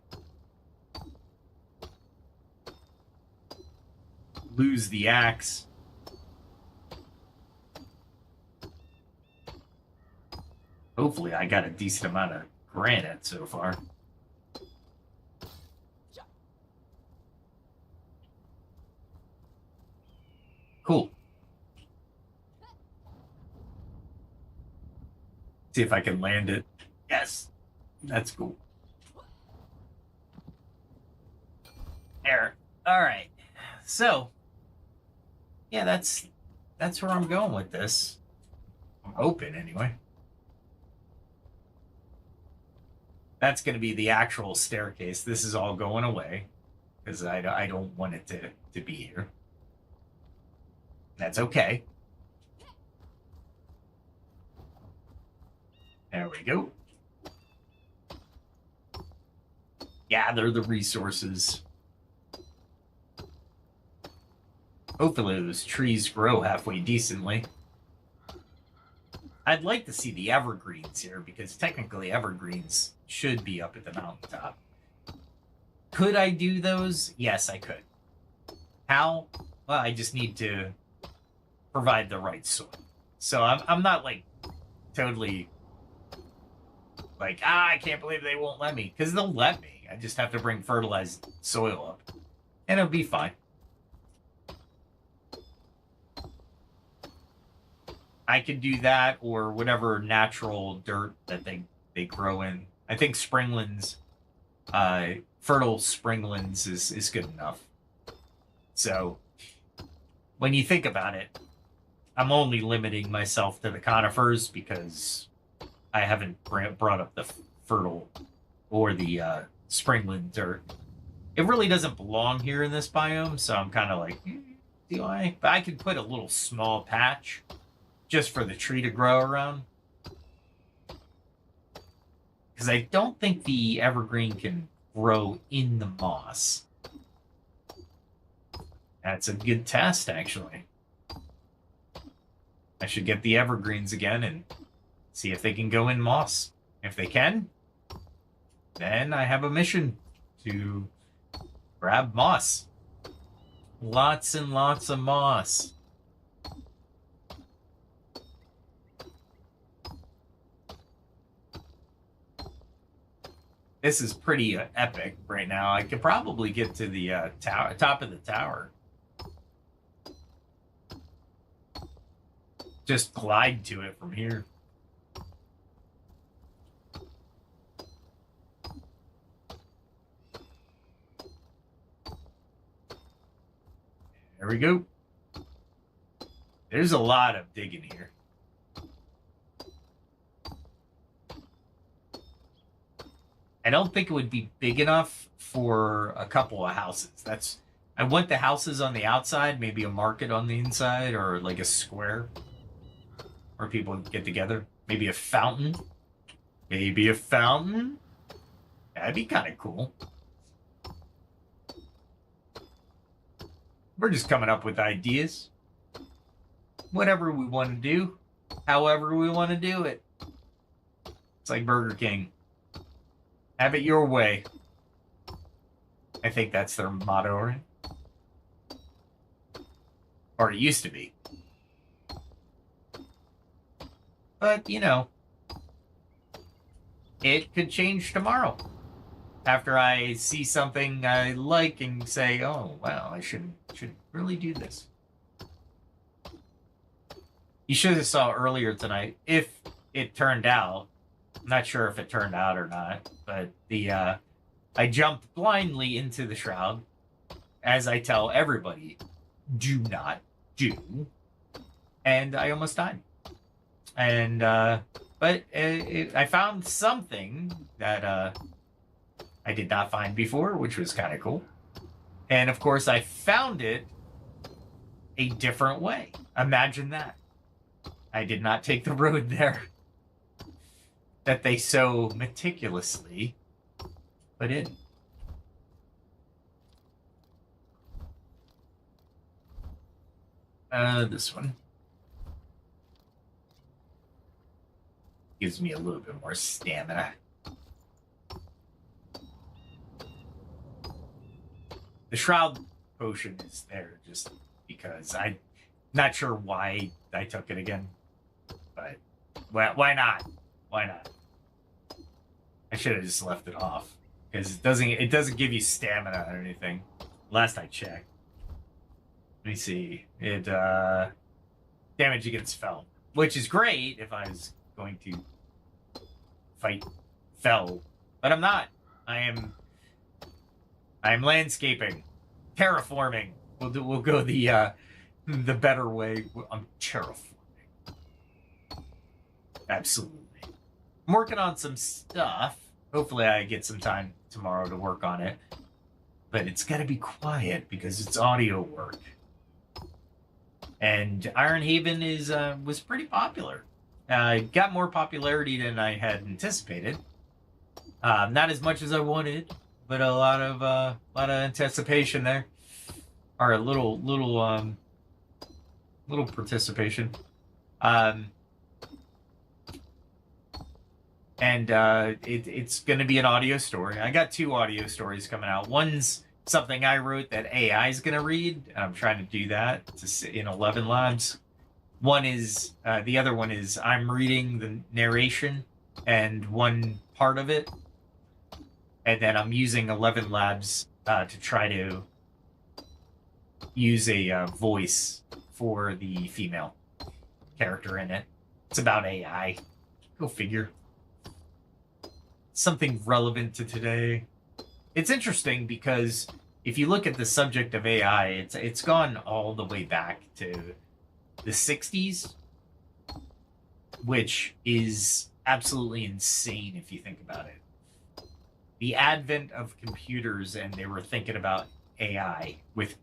lose the axe. Hopefully I got a decent amount of granite so far. Cool. See if I can land it. Yes. That's cool. There. All right. So, yeah, that's where I'm going with this. I'm hoping, anyway. That's going to be the actual staircase. This is all going away because I don't want it to be here. That's okay. There we go. Gather the resources. Hopefully those trees grow halfway decently. I'd like to see the evergreens here, because technically evergreens should be up at the mountaintop. Could I do those? Yes, I could. How? Well, I just need to provide the right soil. So I'm not like totally like, I can't believe they won't let me, because they'll let me. I just have to bring fertilized soil up, and it'll be fine. I could do that, or whatever natural dirt that they grow in. I think springlands, fertile springlands is good enough. So when you think about it, I'm only limiting myself to the conifers because I haven't brought up the fertile or the springland dirt. It really doesn't belong here in this biome, so I'm kind of like, do I? But I could put a little small patch just for the tree to grow around. Because I don't think the evergreen can grow in the moss. That's a good test, actually. I should get the evergreens again and see if they can go in moss. If they can, then I have a mission to grab moss. Lots and lots of moss. This is pretty epic right now. I could probably get to the top of the tower. Just glide to it from here. There we go. There's a lot of digging here. I don't think it would be big enough for a couple of houses. I want the houses on the outside, maybe a market on the inside, or like a square where people get together. Maybe a fountain. Maybe a fountain. That'd be kind of cool. We're just coming up with ideas. Whatever we want to do, however we want to do it. It's like Burger King. Have it your way. I think that's their motto, right? Or it used to be. But, you know, it could change tomorrow. After I see something I like and say, oh, wow, I should really do this. You should have saw earlier tonight, if it turned out. I'm not sure if it turned out or not, but I jumped blindly into the shroud, as I tell everybody, do not do, and I almost died. And but I found something that I did not find before, which was kind of cool. And of course, I found it a different way. Imagine that. I did not take the road there that they so meticulously put in. This one gives me a little bit more stamina. The shroud potion is there just because I'm not sure why I took it again, but why not? Why not? I should have just left it off because it doesn't give you stamina or anything. Last I checked. Let me see. It damage against fell, which is great if I was going to fight fell, but I'm not. I'm landscaping, terraforming. We'll go the better way. I'm terraforming. Absolutely. I'm working on some stuff. Hopefully I get some time tomorrow to work on it. But it's got to be quiet because it's audio work. And Ironhaven was pretty popular. Got more popularity than I had anticipated. Not as much as I wanted, but a lot of anticipation there. Or a little participation. and it's going to be an audio story. I got 2 audio stories coming out. One's something I wrote that AI is going to read, and I'm trying to do that in 11 Labs. One is the other one is I'm reading the narration and one part of it, and then I'm using 11 Labs to try to use a voice for the female character in it. It's about AI. Go figure. Something relevant to today. It's interesting because if you look at the subject of AI, it's gone all the way back to the 60s, which is absolutely insane if you think about it. The advent of computers, and they were thinking about AI with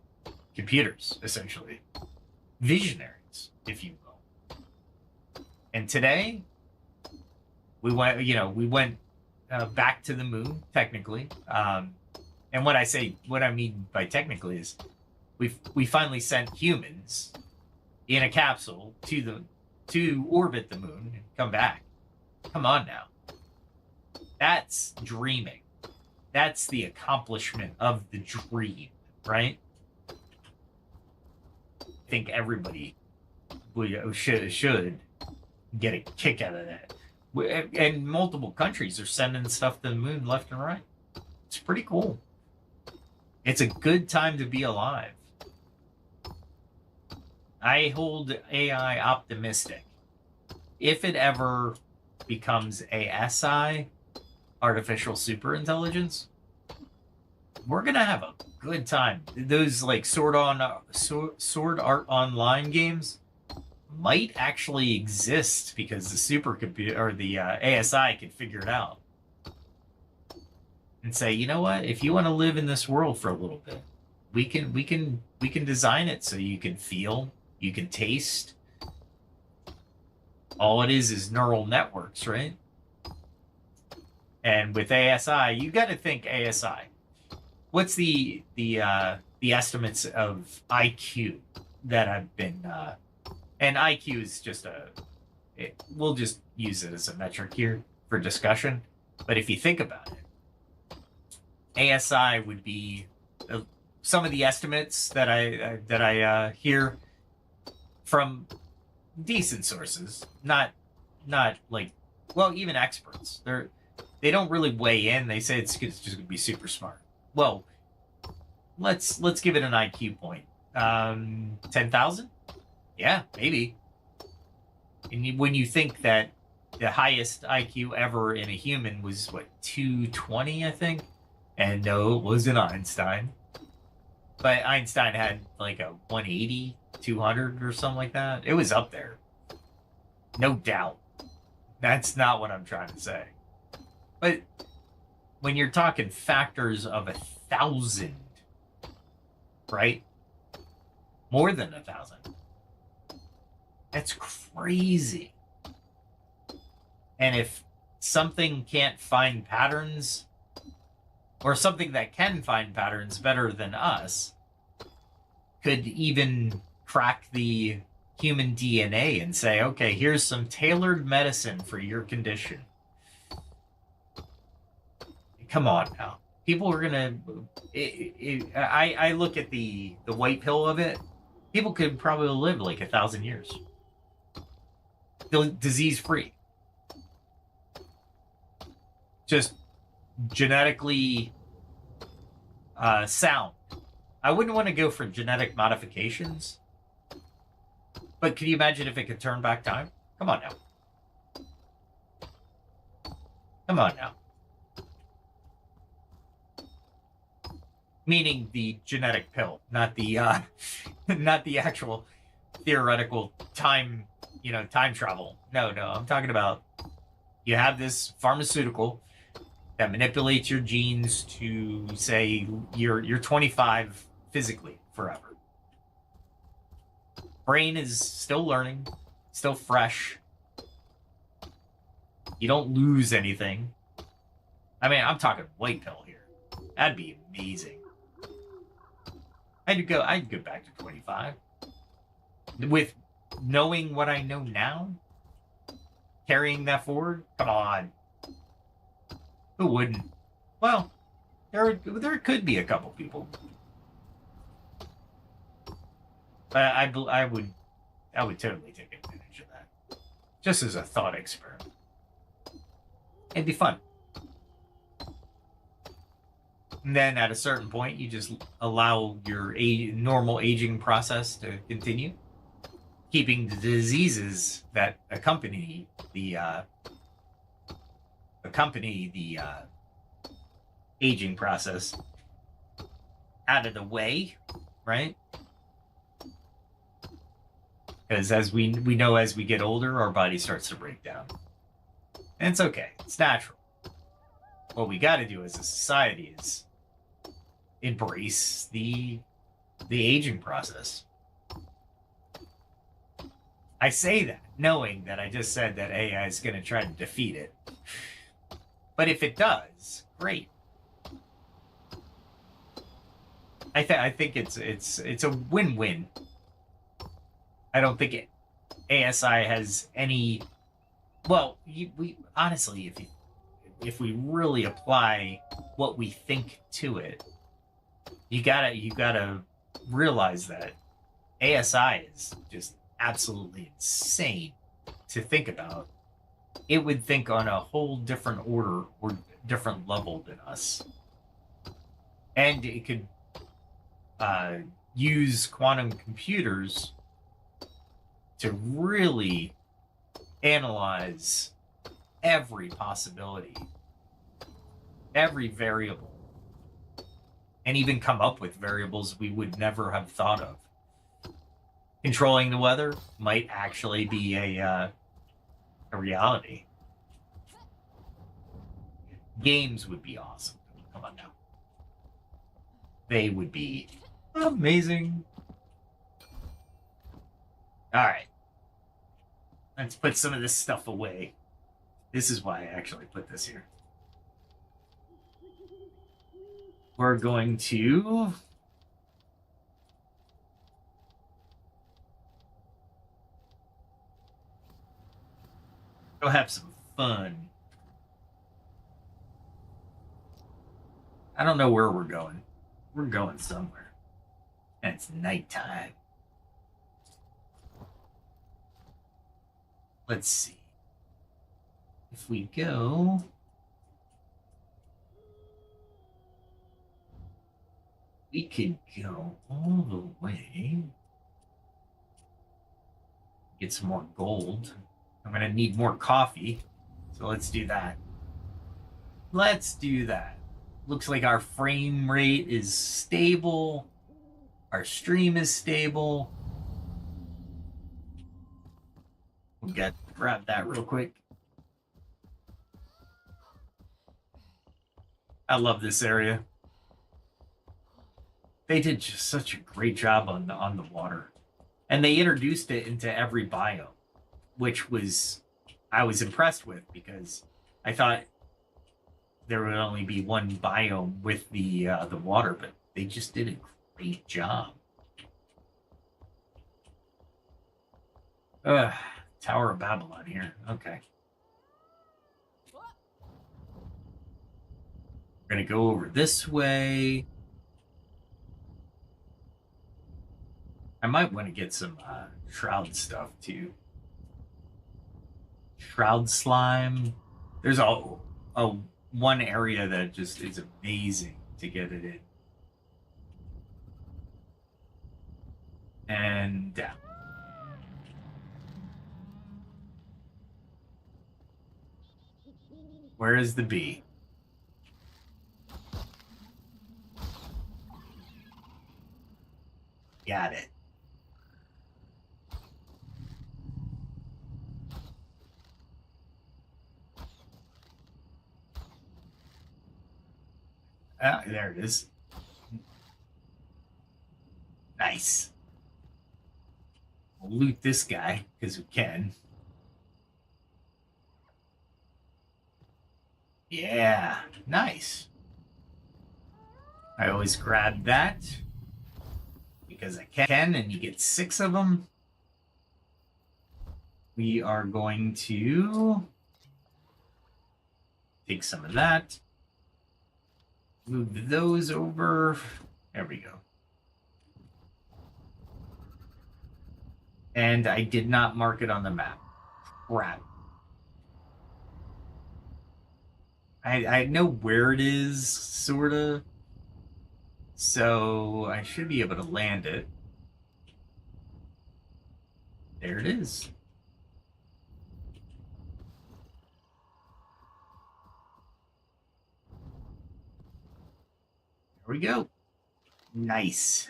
computers, essentially. Visionaries, if you will. And today, we went back to the moon, technically. And what I mean by technically is we finally sent humans in a capsule to orbit the moon and come back. Come on now. That's dreaming. That's the accomplishment of the dream, right? I think everybody should get a kick out of that. And multiple countries are sending stuff to the moon left and right. It's pretty cool. It's a good time to be alive. I hold AI optimistic. If it ever becomes ASI, artificial superintelligence, we're gonna have a good time. Those like Sword Art Online games might actually exist because the supercomputer or the ASI can figure it out and say, you know what? If you want to live in this world for a little bit, we can design it so you can feel, you can taste. All it is neural networks, right? And with ASI, you got to think ASI. What's the estimates of IQ that have been and IQ is just we'll just use it as a metric here for discussion. But if you think about it, ASI would be some of the estimates that I hear from decent sources, not like, well, even experts. They don't really weigh in. They say it's just going to be super smart. Well, let's give it an IQ point. 10,000? Yeah, maybe. And when you think that the highest IQ ever in a human was, what, 220, I think? And no, it wasn't Einstein. But Einstein had like a 180, 200 or something like that. It was up there. No doubt. That's not what I'm trying to say. But when you're talking factors of 1,000, right? More than 1,000. That's crazy. And if something can't find patterns, or something that can find patterns better than us, could even crack the human DNA and say, okay, here's some tailored medicine for your condition. Come on now. People are gonna. I look at the white pill of it. People could probably live like 1,000 years, disease free, just genetically sound. I wouldn't want to go for genetic modifications, but can you imagine if it could turn back time? Come on now. Come on now. Meaning the genetic pill, not the not the actual theoretical time, time travel. No, I'm talking about you have this pharmaceutical that manipulates your genes to say you're 25 physically forever. Brain is still learning, still fresh. You don't lose anything. I mean, I'm talking white pill here. That'd be amazing. I'd go back to 25. With knowing what I know now, carrying that forward, come on. Who wouldn't? Well, there could be a couple people. But I would totally take advantage of that. Just as a thought experiment. It'd be fun. And then at a certain point, you just allow your normal aging process to continue, keeping the diseases that accompany the aging process out of the way, right? Because as we know, as we get older, our body starts to break down, and it's okay. It's natural. What we got to do as a society is embrace the aging process. I say that knowing that I just said that AI is going to try to defeat it. But if it does, great. I think it's a win-win. I don't think ASI has any. Well, we honestly, if we really apply what we think to it, you gotta realize that ASI is just absolutely insane to think about. It would think on a whole different order or different level than us, and it could use quantum computers to really analyze every possibility, every variable, and even come up with variables we would never have thought of. Controlling the weather might actually be a reality. Games would be awesome. Come on now. They would be amazing. All right. Let's put some of this stuff away. This is why I actually put this here. We're going to go have some fun. I don't know where we're going. We're going somewhere. And it's nighttime. Let's see. If we go... we could go all the way. Get some more gold. I'm going to need more coffee. So let's do that. Let's do that. Looks like our frame rate is stable. Our stream is stable. We'll grab that real quick. I love this area. They did just such a great job on the water. And they introduced it into every biome, which I was impressed with, because I thought there would only be one biome with the water, but they just did a great job. Tower of Babylon here. Okay. We're gonna go over this way. I might want to get some shroud stuff too. Shroud slime. There's one area that just is amazing to get it in. And down. Where is the bee? Got it. Ah, there it is. Nice. We'll loot this guy, because we can. Yeah, nice. I always grab that, because I can, and you get 6 of them. We are going to Take some of that. Move those over. There we go. And I did not mark it on the map. Crap. I know where it is, sort of. So I should be able to land it. There it is. There we go. Nice.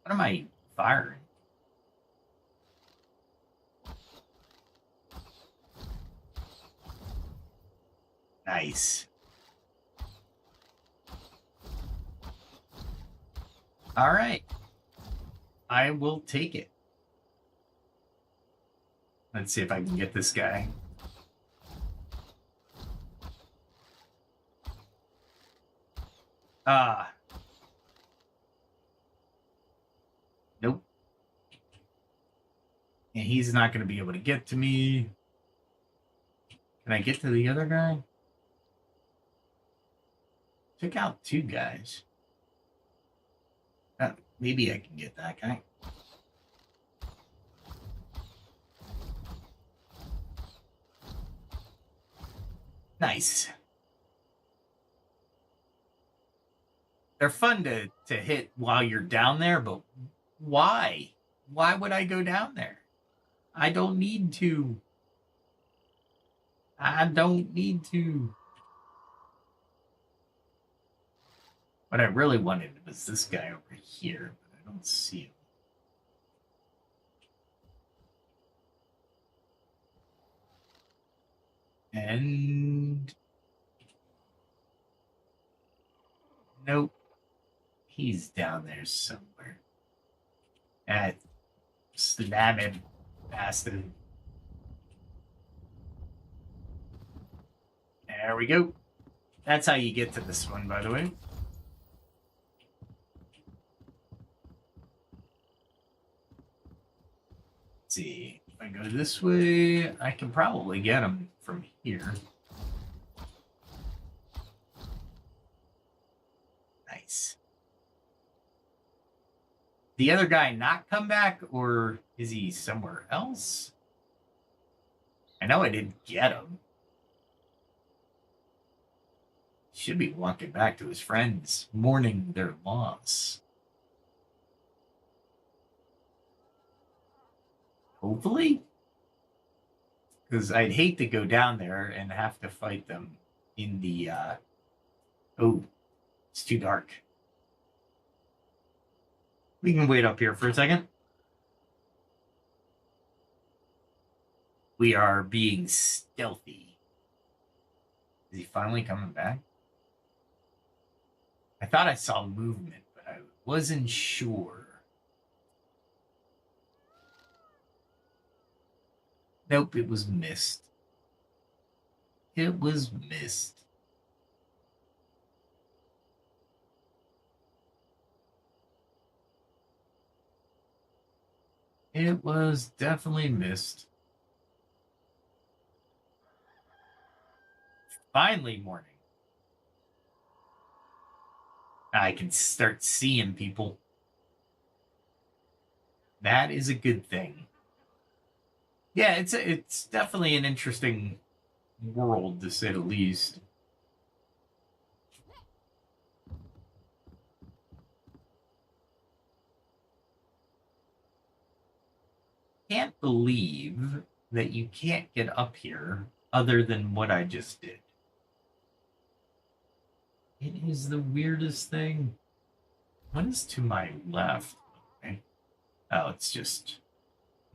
What am I firing? Nice. All right. I will take it. Let's see if I can get this guy. Nope. And he's not going to be able to get to me. Can I get to the other guy? Took out two guys. Maybe I can get that guy. Nice. They're fun to hit while you're down there, but why? Why would I go down there? I don't need to. I don't need to. What I really wanted was this guy over here, but I don't see him. And nope, he's down there somewhere. Slam him past him. There we go. That's how you get to this one, by the way. Let's see. If I go this way, I can probably get him from here. Nice. The other guy not come back, or is he somewhere else? I know I didn't get him. Should be walking back to his friends, mourning their loss. Hopefully. Because I'd hate to go down there and have to fight them in the... Oh, it's too dark. We can wait up here for a second. We are being stealthy. Is he finally coming back? I thought I saw movement, but I wasn't sure. Nope, it was missed. It was missed. It was definitely missed. Finally morning. I can start seeing people. That is a good thing. Yeah, it's definitely an interesting world, to say the least. Can't believe that you can't get up here other than what I just did. It is the weirdest thing. What is to my left? Okay. Oh, it's just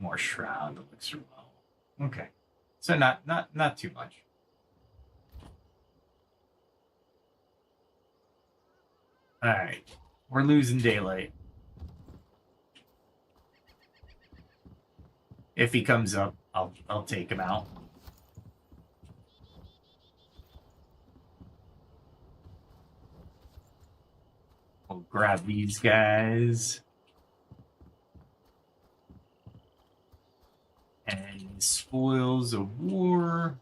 more shroud elixir well. Okay. So not too much. All right. We're losing daylight. If he comes up, I'll take him out. We'll grab these guys. Spoils of war.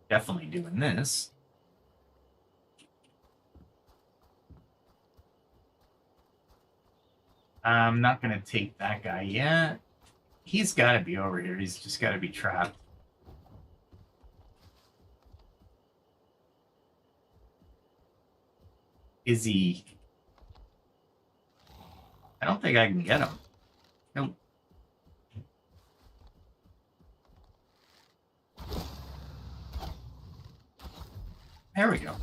Definitely doing this. I'm not going to take that guy yet. He's got to be over here. He's just got to be trapped. Is he? I don't think I can get him. Nope. There we go.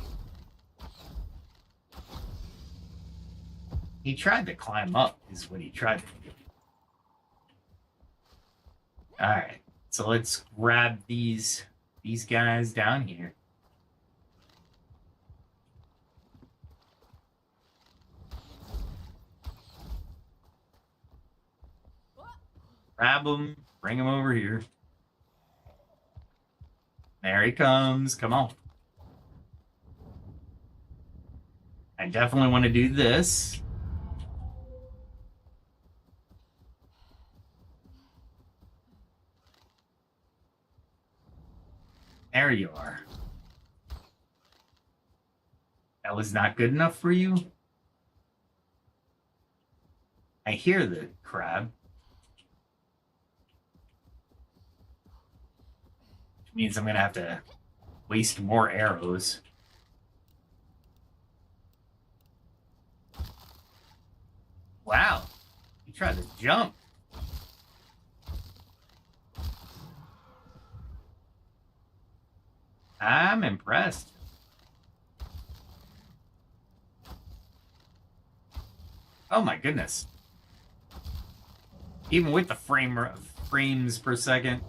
He tried to climb up, is what he tried to do. All right, so let's grab these guys down here. Grab him, bring him over here. There he comes. Come on. I definitely want to do this. There you are. That was not good enough for you? I hear the crab. Which means I'm going to have to waste more arrows. Wow. He tried to jump. I'm impressed. Oh my goodness. Even with the frames per second.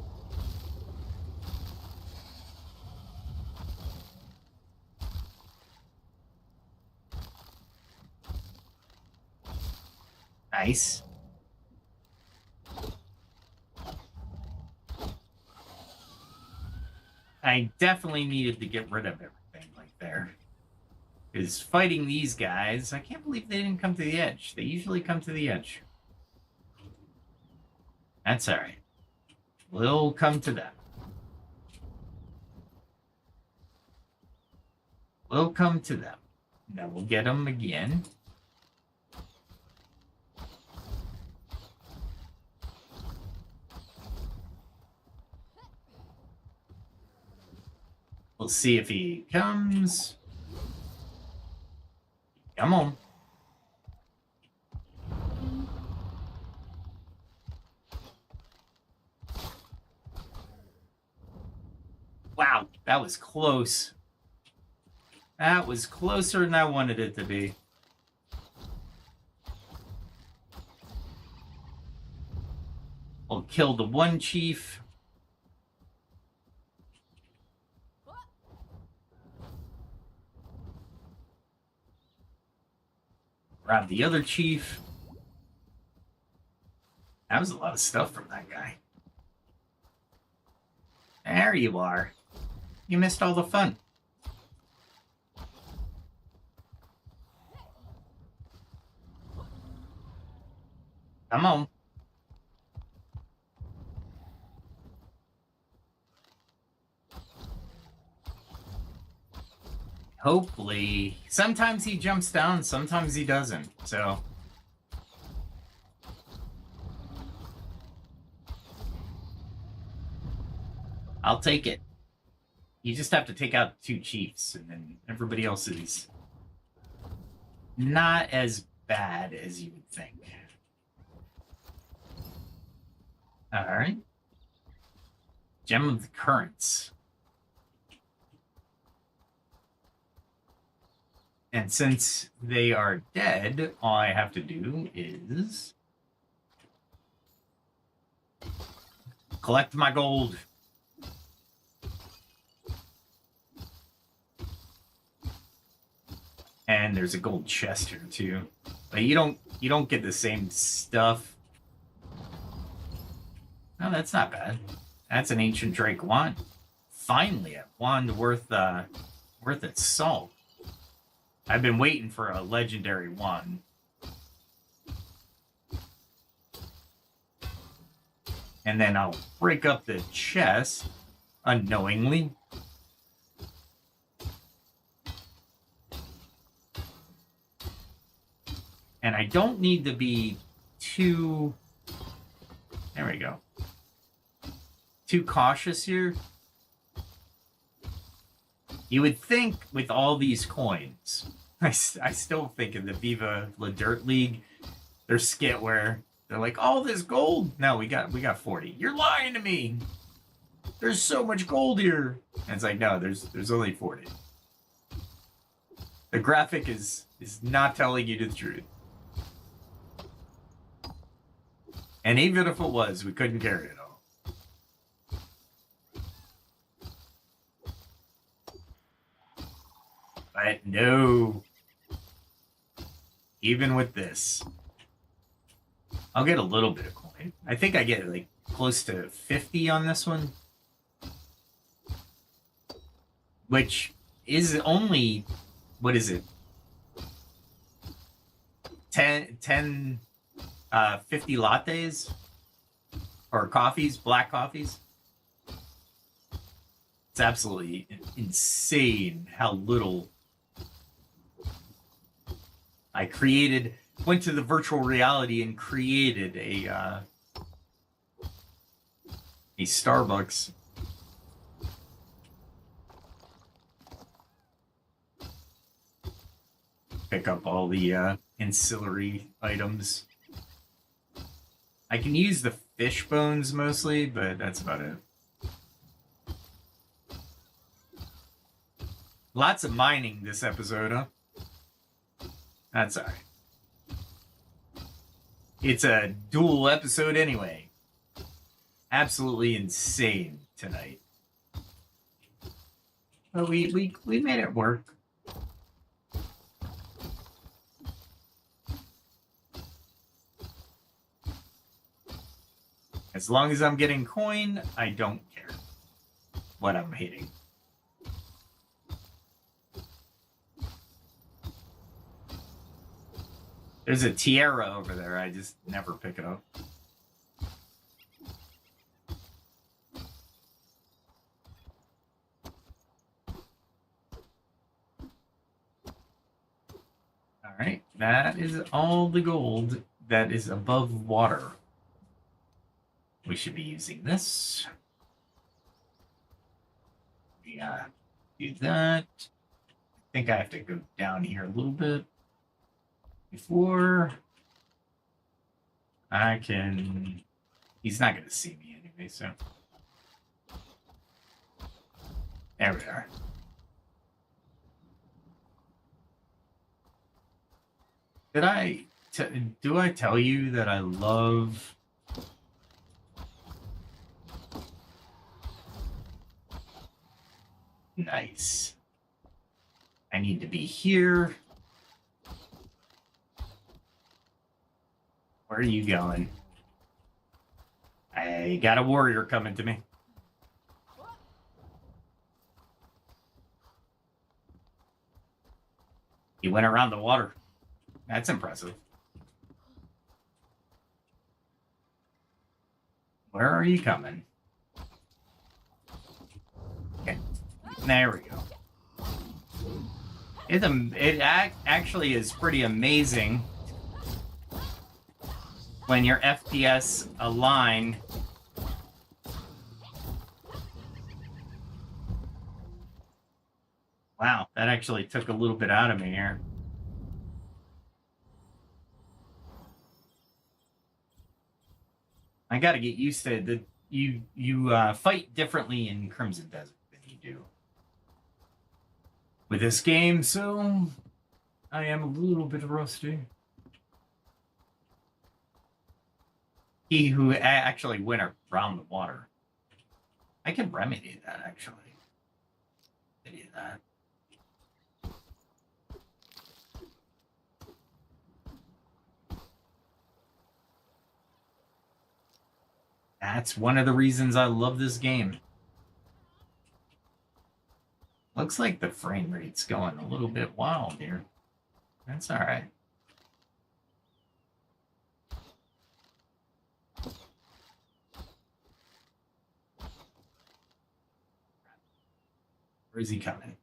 Nice. I definitely needed to get rid of everything like there. Because fighting these guys, I can't believe they didn't come to the edge. They usually come to the edge. That's all right. We'll come to them. We'll come to them. Now we'll get them again. We'll see if he comes. Come on. Wow, that was close. That was closer than I wanted it to be. We'll kill the one chief. Grab the other chief. That was a lot of stuff from that guy. There you are. You missed all the fun. Come on. Hopefully, sometimes he jumps down, sometimes he doesn't, so. I'll take it. You just have to take out 2 chiefs, and then everybody else is not as bad as you would think. All right. Gem of the Currents. And since they are dead, all I have to do is collect my gold. And there's a gold chest here too. But you don't get the same stuff. No, that's not bad. That's an ancient Drake wand. Finally, a wand worth its salt. I've been waiting for a legendary wand. and then I'll break up the chest unknowingly. And I don't need to be too... There we go. Too cautious here. You would think with all these coins, I still think in the Viva La Dirt League, their skit where they're like, all this gold. No, we got 40. You're lying to me. There's so much gold here. And it's like, no, there's only 40. The graphic is not telling you the truth. And even if it was, we couldn't carry it all. But no. Even with this, I'll get a little bit of coin. I think I get like close to 50 on this one. Which is only, what is it? 50 lattes? Or coffees, black coffees. It's absolutely insane how little I created, went to the virtual reality and created a Starbucks. Pick up all the ancillary items. I can use the fish bones mostly, but that's about it. Lots of mining this episode, huh? That's alright. It's a dual episode anyway. Absolutely insane tonight. But we made it work. As long as I'm getting coin, I don't care what I'm hitting. There's a tiara over there. I just never pick it up. All right. That is all the gold that is above water. We should be using this. Yeah, do that. I think I have to go down here a little bit before I can... He's not going to see me anyway, so... There we are. Do I tell you that I love... Nice. I need to be here. Where are you going? I got a warrior coming to me. He went around the water. That's impressive. Where are you coming? Okay. There we go. It actually is pretty amazing when your FPS align. Wow, that actually took a little bit out of me here. I got to get used to that. You fight differently in Crimson Desert than you do with this game, so I am a little bit rusty. He who actually went around the water. I can remedy that, actually. Remedy that. That's one of the reasons I love this game. Looks like the frame rate's going a little bit wild here. That's all right. Where is he coming?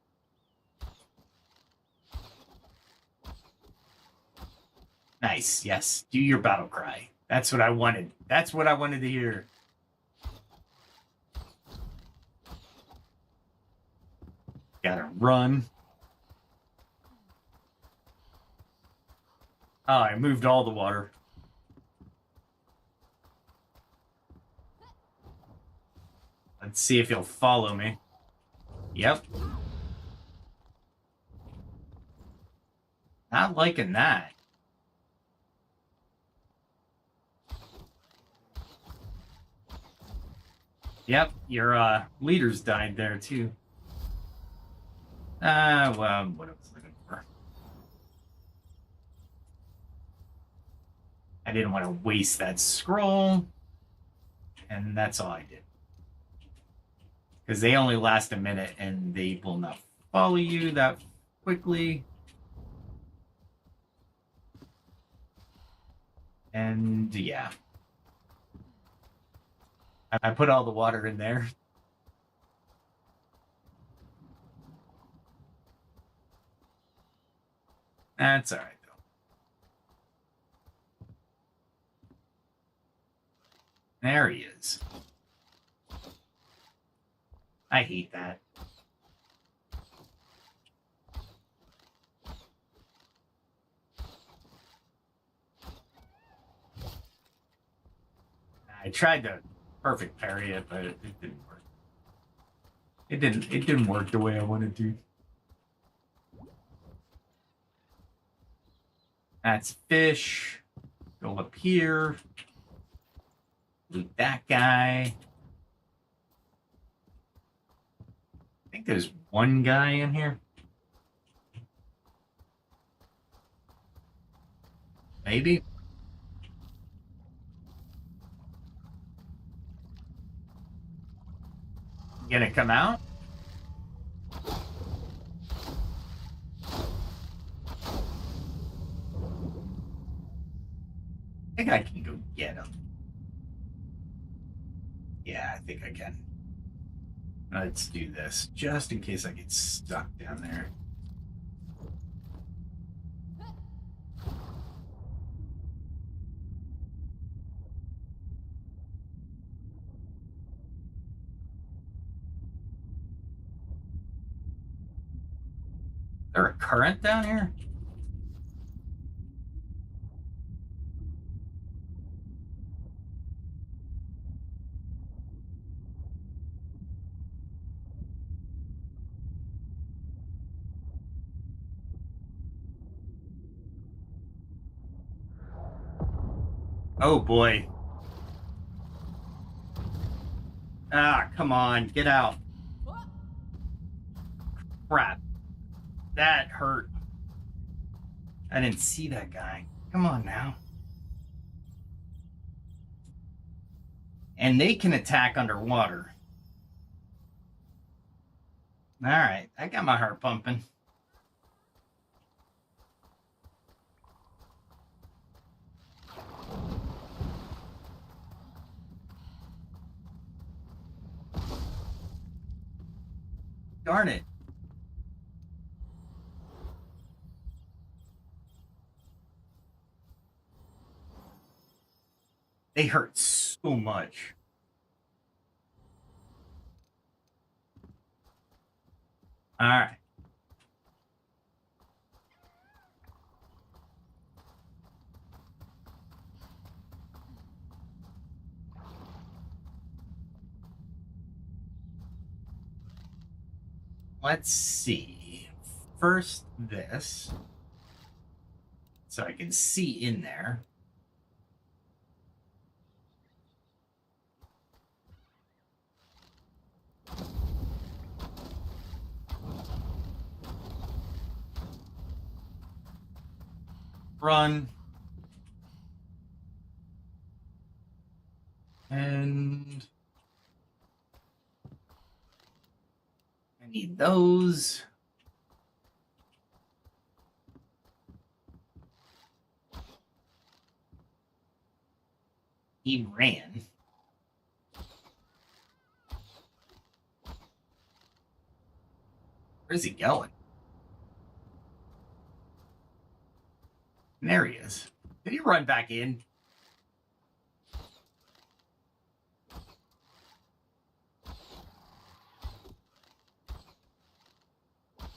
Nice. Yes. Do your battle cry. That's what I wanted. That's what I wanted to hear. Gotta run. Oh, I moved all the water. Let's see if he'll follow me. Yep. Not liking that. Yep, your leaders died there too. Well, what I was looking for. I didn't want to waste that scroll. And that's all I did. Because they only last a minute and they will not follow you that quickly. And yeah. I put all the water in there. That's all right, though. There he is. I hate that. I tried to perfect parry it, but it didn't work. It didn't work the way I wanted to. That's fish. Go up here. Loot that guy. I think there's one guy in here. Maybe. Gonna come out? I think I can go get him. Yeah, I think I can. Let's do this, just in case I get stuck down there. Is there a current down here? Oh boy. Ah, come on, get out. Crap. That hurt. I didn't see that guy. Come on now. And they can attack underwater. All right, I got my heart pumping. Darn it. They hurt so much. All right. Let's see. First this. So I can see in there. Run. And I need those. He ran. Where's he going? And there he is. Did he run back in?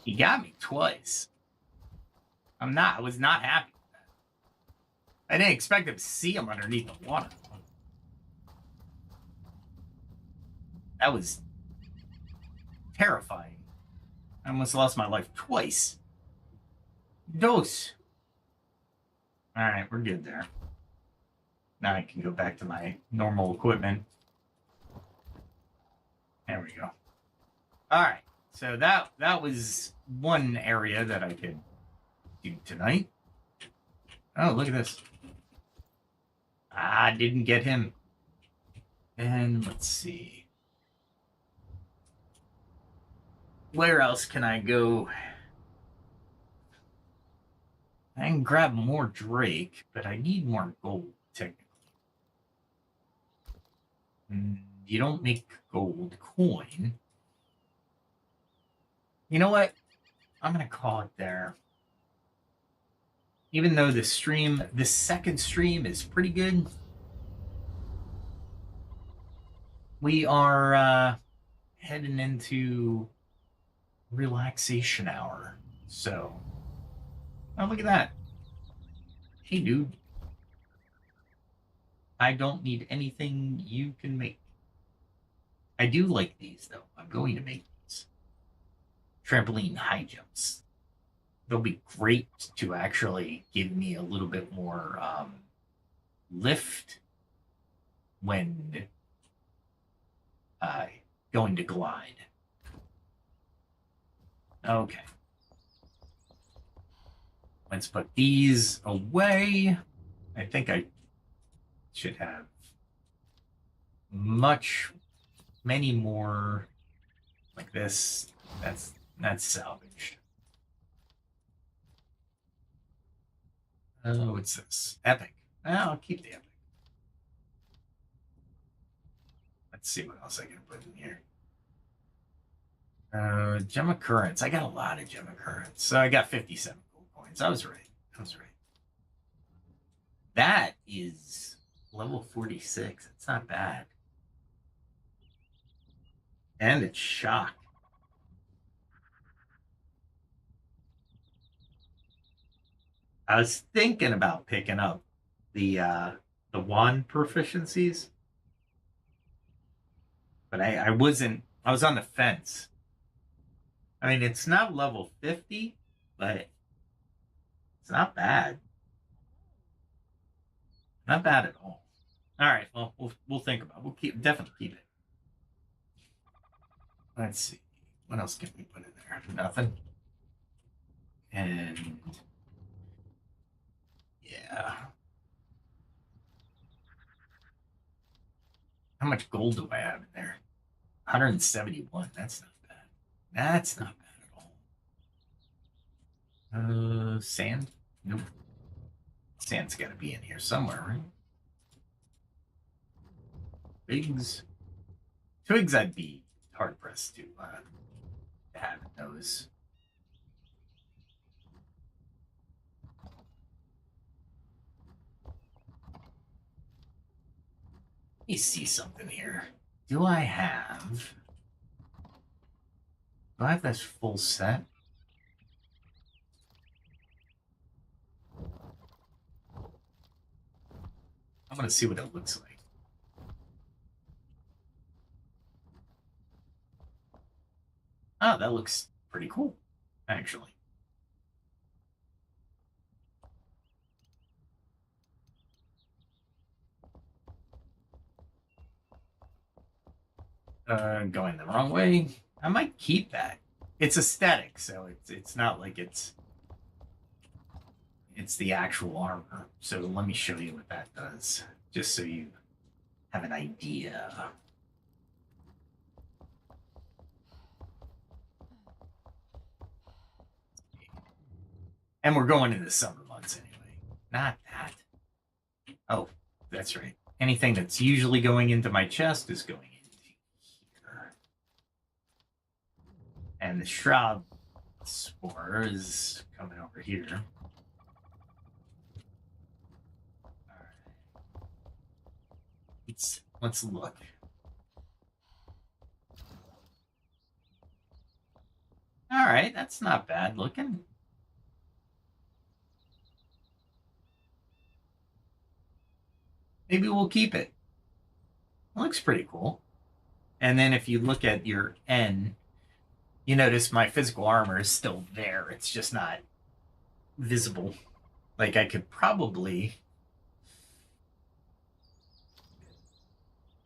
He got me twice. I was not happy with that. I didn't expect him to see him underneath the water. That was terrifying. I almost lost my life twice. Dose. Alright, we're good there. Now I can go back to my normal equipment. There we go. Alright, so that was one area that I could do tonight. Oh, look at this. I didn't get him. And let's see. Where else can I go? I can grab more Drake, but I need more gold, technically. You don't make gold coin. You know what? I'm going to call it there. Even though this second stream is pretty good, we are heading into relaxation hour. So, oh, look at that. Hey, dude. I don't need anything you can make. I do like these, though. I'm going to make these. Trampoline high jumps. They'll be great to actually give me a little bit more lift when going to glide. Okay. Let's put these away. I think I should have many more like this. That's salvaged. Oh, what's this? Epic. I'll keep the epic. Let's see what else I can put in here. Gem occurrence. I got a lot of gem occurrence. So I got 57 gold coins. I was right. That is level 46. It's not bad. And it's shock. I was thinking about picking up the wand proficiencies, but I wasn't. I was on the fence. I mean, it's not level 50, but it's not bad. Not bad at all. All right, well, we'll think about it. We'll definitely keep it. Let's see. What else can we put in there? Nothing. And yeah. How much gold do I have in there? 171. That's not bad. That's not bad at all. Sand? Nope. Sand's got to be in here somewhere, right? Twigs. Twigs, I'd be hard pressed to have those. Let me see something here. Do I have this full set? I'm going to see what it looks like. Oh, that looks pretty cool, actually. Going the wrong way. I might keep that. It's aesthetic, so it's not like it's the actual armor. So let me show you what that does, just so you have an idea. And we're going into the summer months anyway. Not that. Oh, that's right. Anything that's usually going into my chest is going into here. And the shroud spore is coming over here. All right. Let's look. All right, that's not bad looking. Maybe we'll keep it. It looks pretty cool. And then if you look at your N, you notice my physical armor is still there. It's just not visible. Like I could probably...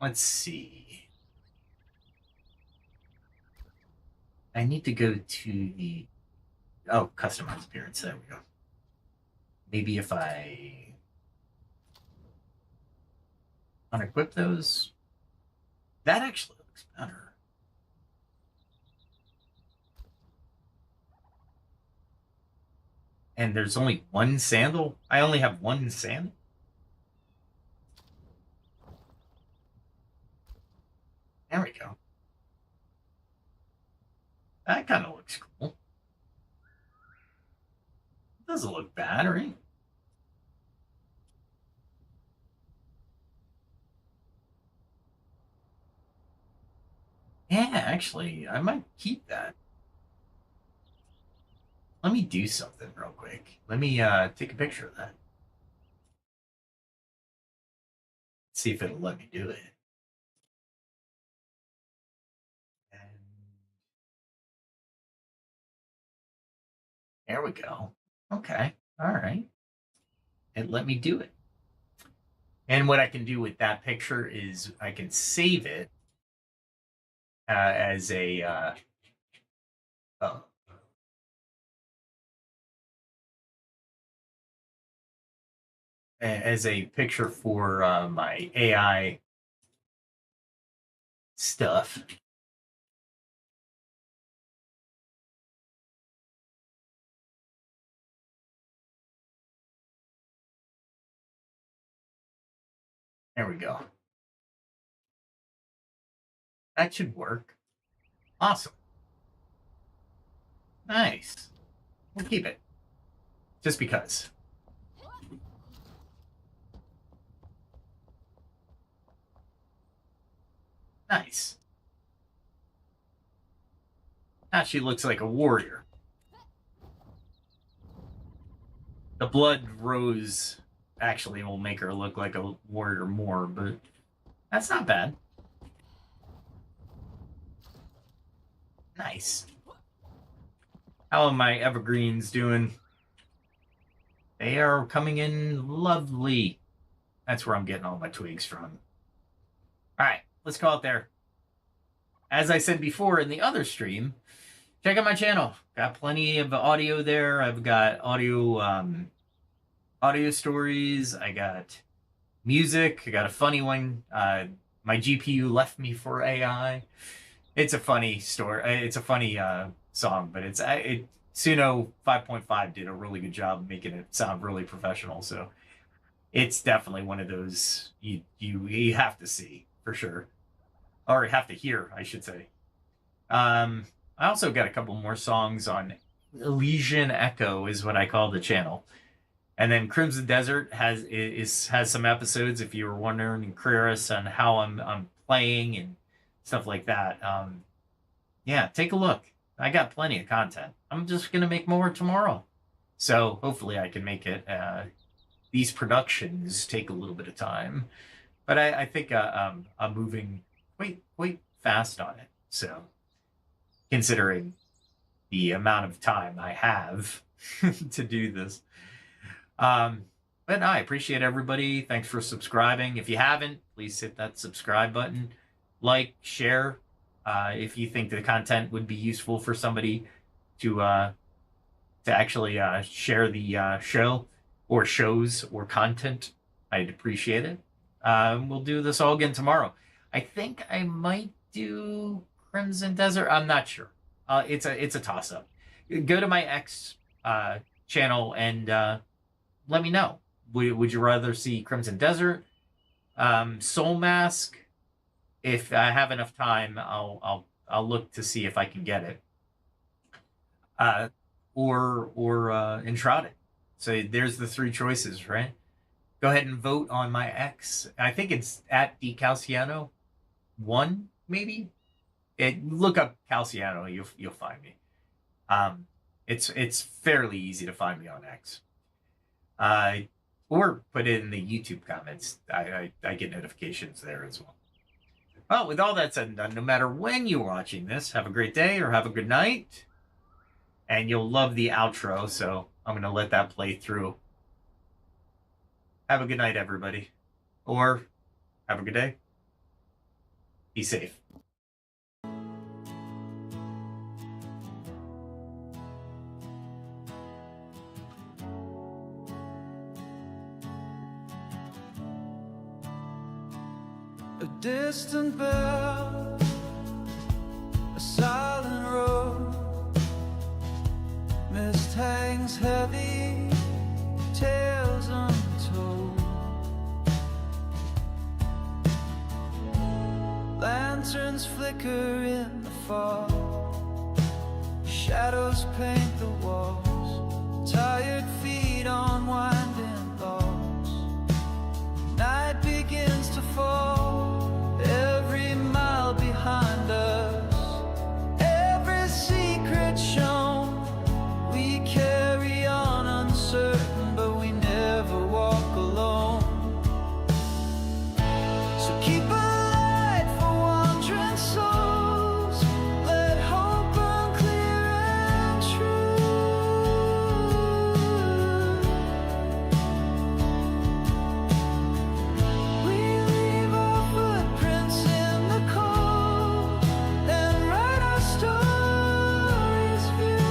Let's see. I need to go to the... Oh, customize appearance. There we go. Maybe if I unequip those, that actually looks better. And there's only one sandal? I only have one sandal? There we go. That kind of looks cool. Doesn't look bad, right? Yeah, actually, I might keep that. Let me do something real quick. Let me take a picture of that. See if it'll let me do it. And there we go. Okay. All right. It let me do it. And what I can do with that picture is I can save it as a as a picture for my AI stuff. There we go. That should work. Awesome. Nice. We'll keep it. Just because. Nice. Now she looks like a warrior. The blood rose actually will make her look like a warrior more, but that's not bad. Nice. How are my evergreens doing? They are coming in lovely. That's where I'm getting all my twigs from. All right, let's go out there. As I said before in the other stream, check out my channel. Got plenty of audio there. I've got audio stories. I got music. I got a funny one. My GPU left me for AI. It's a funny story. It's a funny song, but Suno 5.5 did a really good job of making it sound really professional. So it's definitely one of those you have to see for sure, or have to hear, I should say. I also got a couple more songs on Elysian Echo is what I call the channel. And then Crimson Desert has some episodes if you were wondering and curious on how I'm playing and stuff like that. Yeah, take a look. I got plenty of content. I'm just gonna make more tomorrow, so hopefully I can make it. These productions take a little bit of time, but I think I'm moving quite fast on it. So considering the amount of time I have to do this. But no, I appreciate everybody. Thanks for subscribing. If you haven't, please hit that subscribe button. Like, share, if you think the content would be useful for somebody to actually share the show or shows or content. I'd appreciate it. We'll do this all again tomorrow. I think I might do Crimson Desert. I'm not sure. It's a toss up. Go to my X channel and let me know. Would you rather see Crimson Desert, Soul Mask? If I have enough time, I'll look to see if I can get it. or Enshrouded. So there's the three choices, right? Go ahead and vote on my X. I think it's at DeCalciano1, maybe. Look up Calciano, you'll find me. It's fairly easy to find me on X. Or put it in the YouTube comments. I get notifications there as well. Well, with all that said and done, no matter when you're watching this, have a great day or have a good night. And you'll love the outro, so I'm going to let that play through. Have a good night, everybody. Or have a good day. Be safe. A distant bell, a silent road, mist hangs heavy, tales untold. Lanterns flicker in the fog, shadows paint the walls, tired feet on winding logs. Night begins to fall, every mile behind us, every secret shown. We carry on uncertain, but we never walk alone. So keep a light for wandering souls, let hope burn clear and true. We leave our footprints in the cold and write our stories view.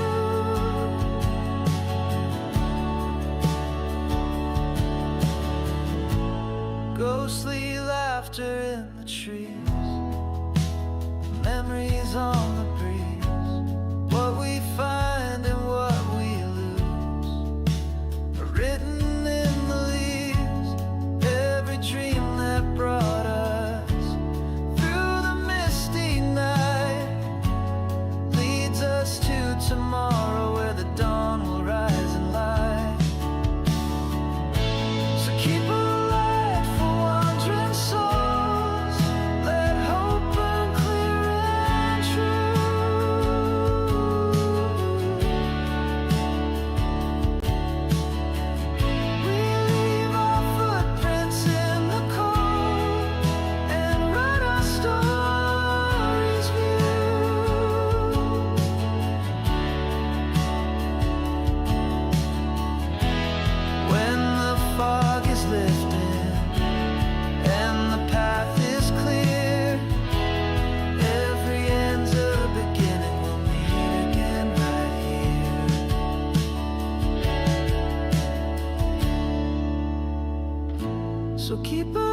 Ghostly laughter in the trees, memories on the breeze. What we find and what we lose are written in the leaves. Every dream that brought us through the misty night leads us to tomorrow, where the dawn will rise in light. So keep a light for wandering souls, let hope burn clear and true. We leave our footprints in the cold and write our stories view. When the fog is lifted and the path is clear, every end's a beginning. We'll meet again right here. So keep a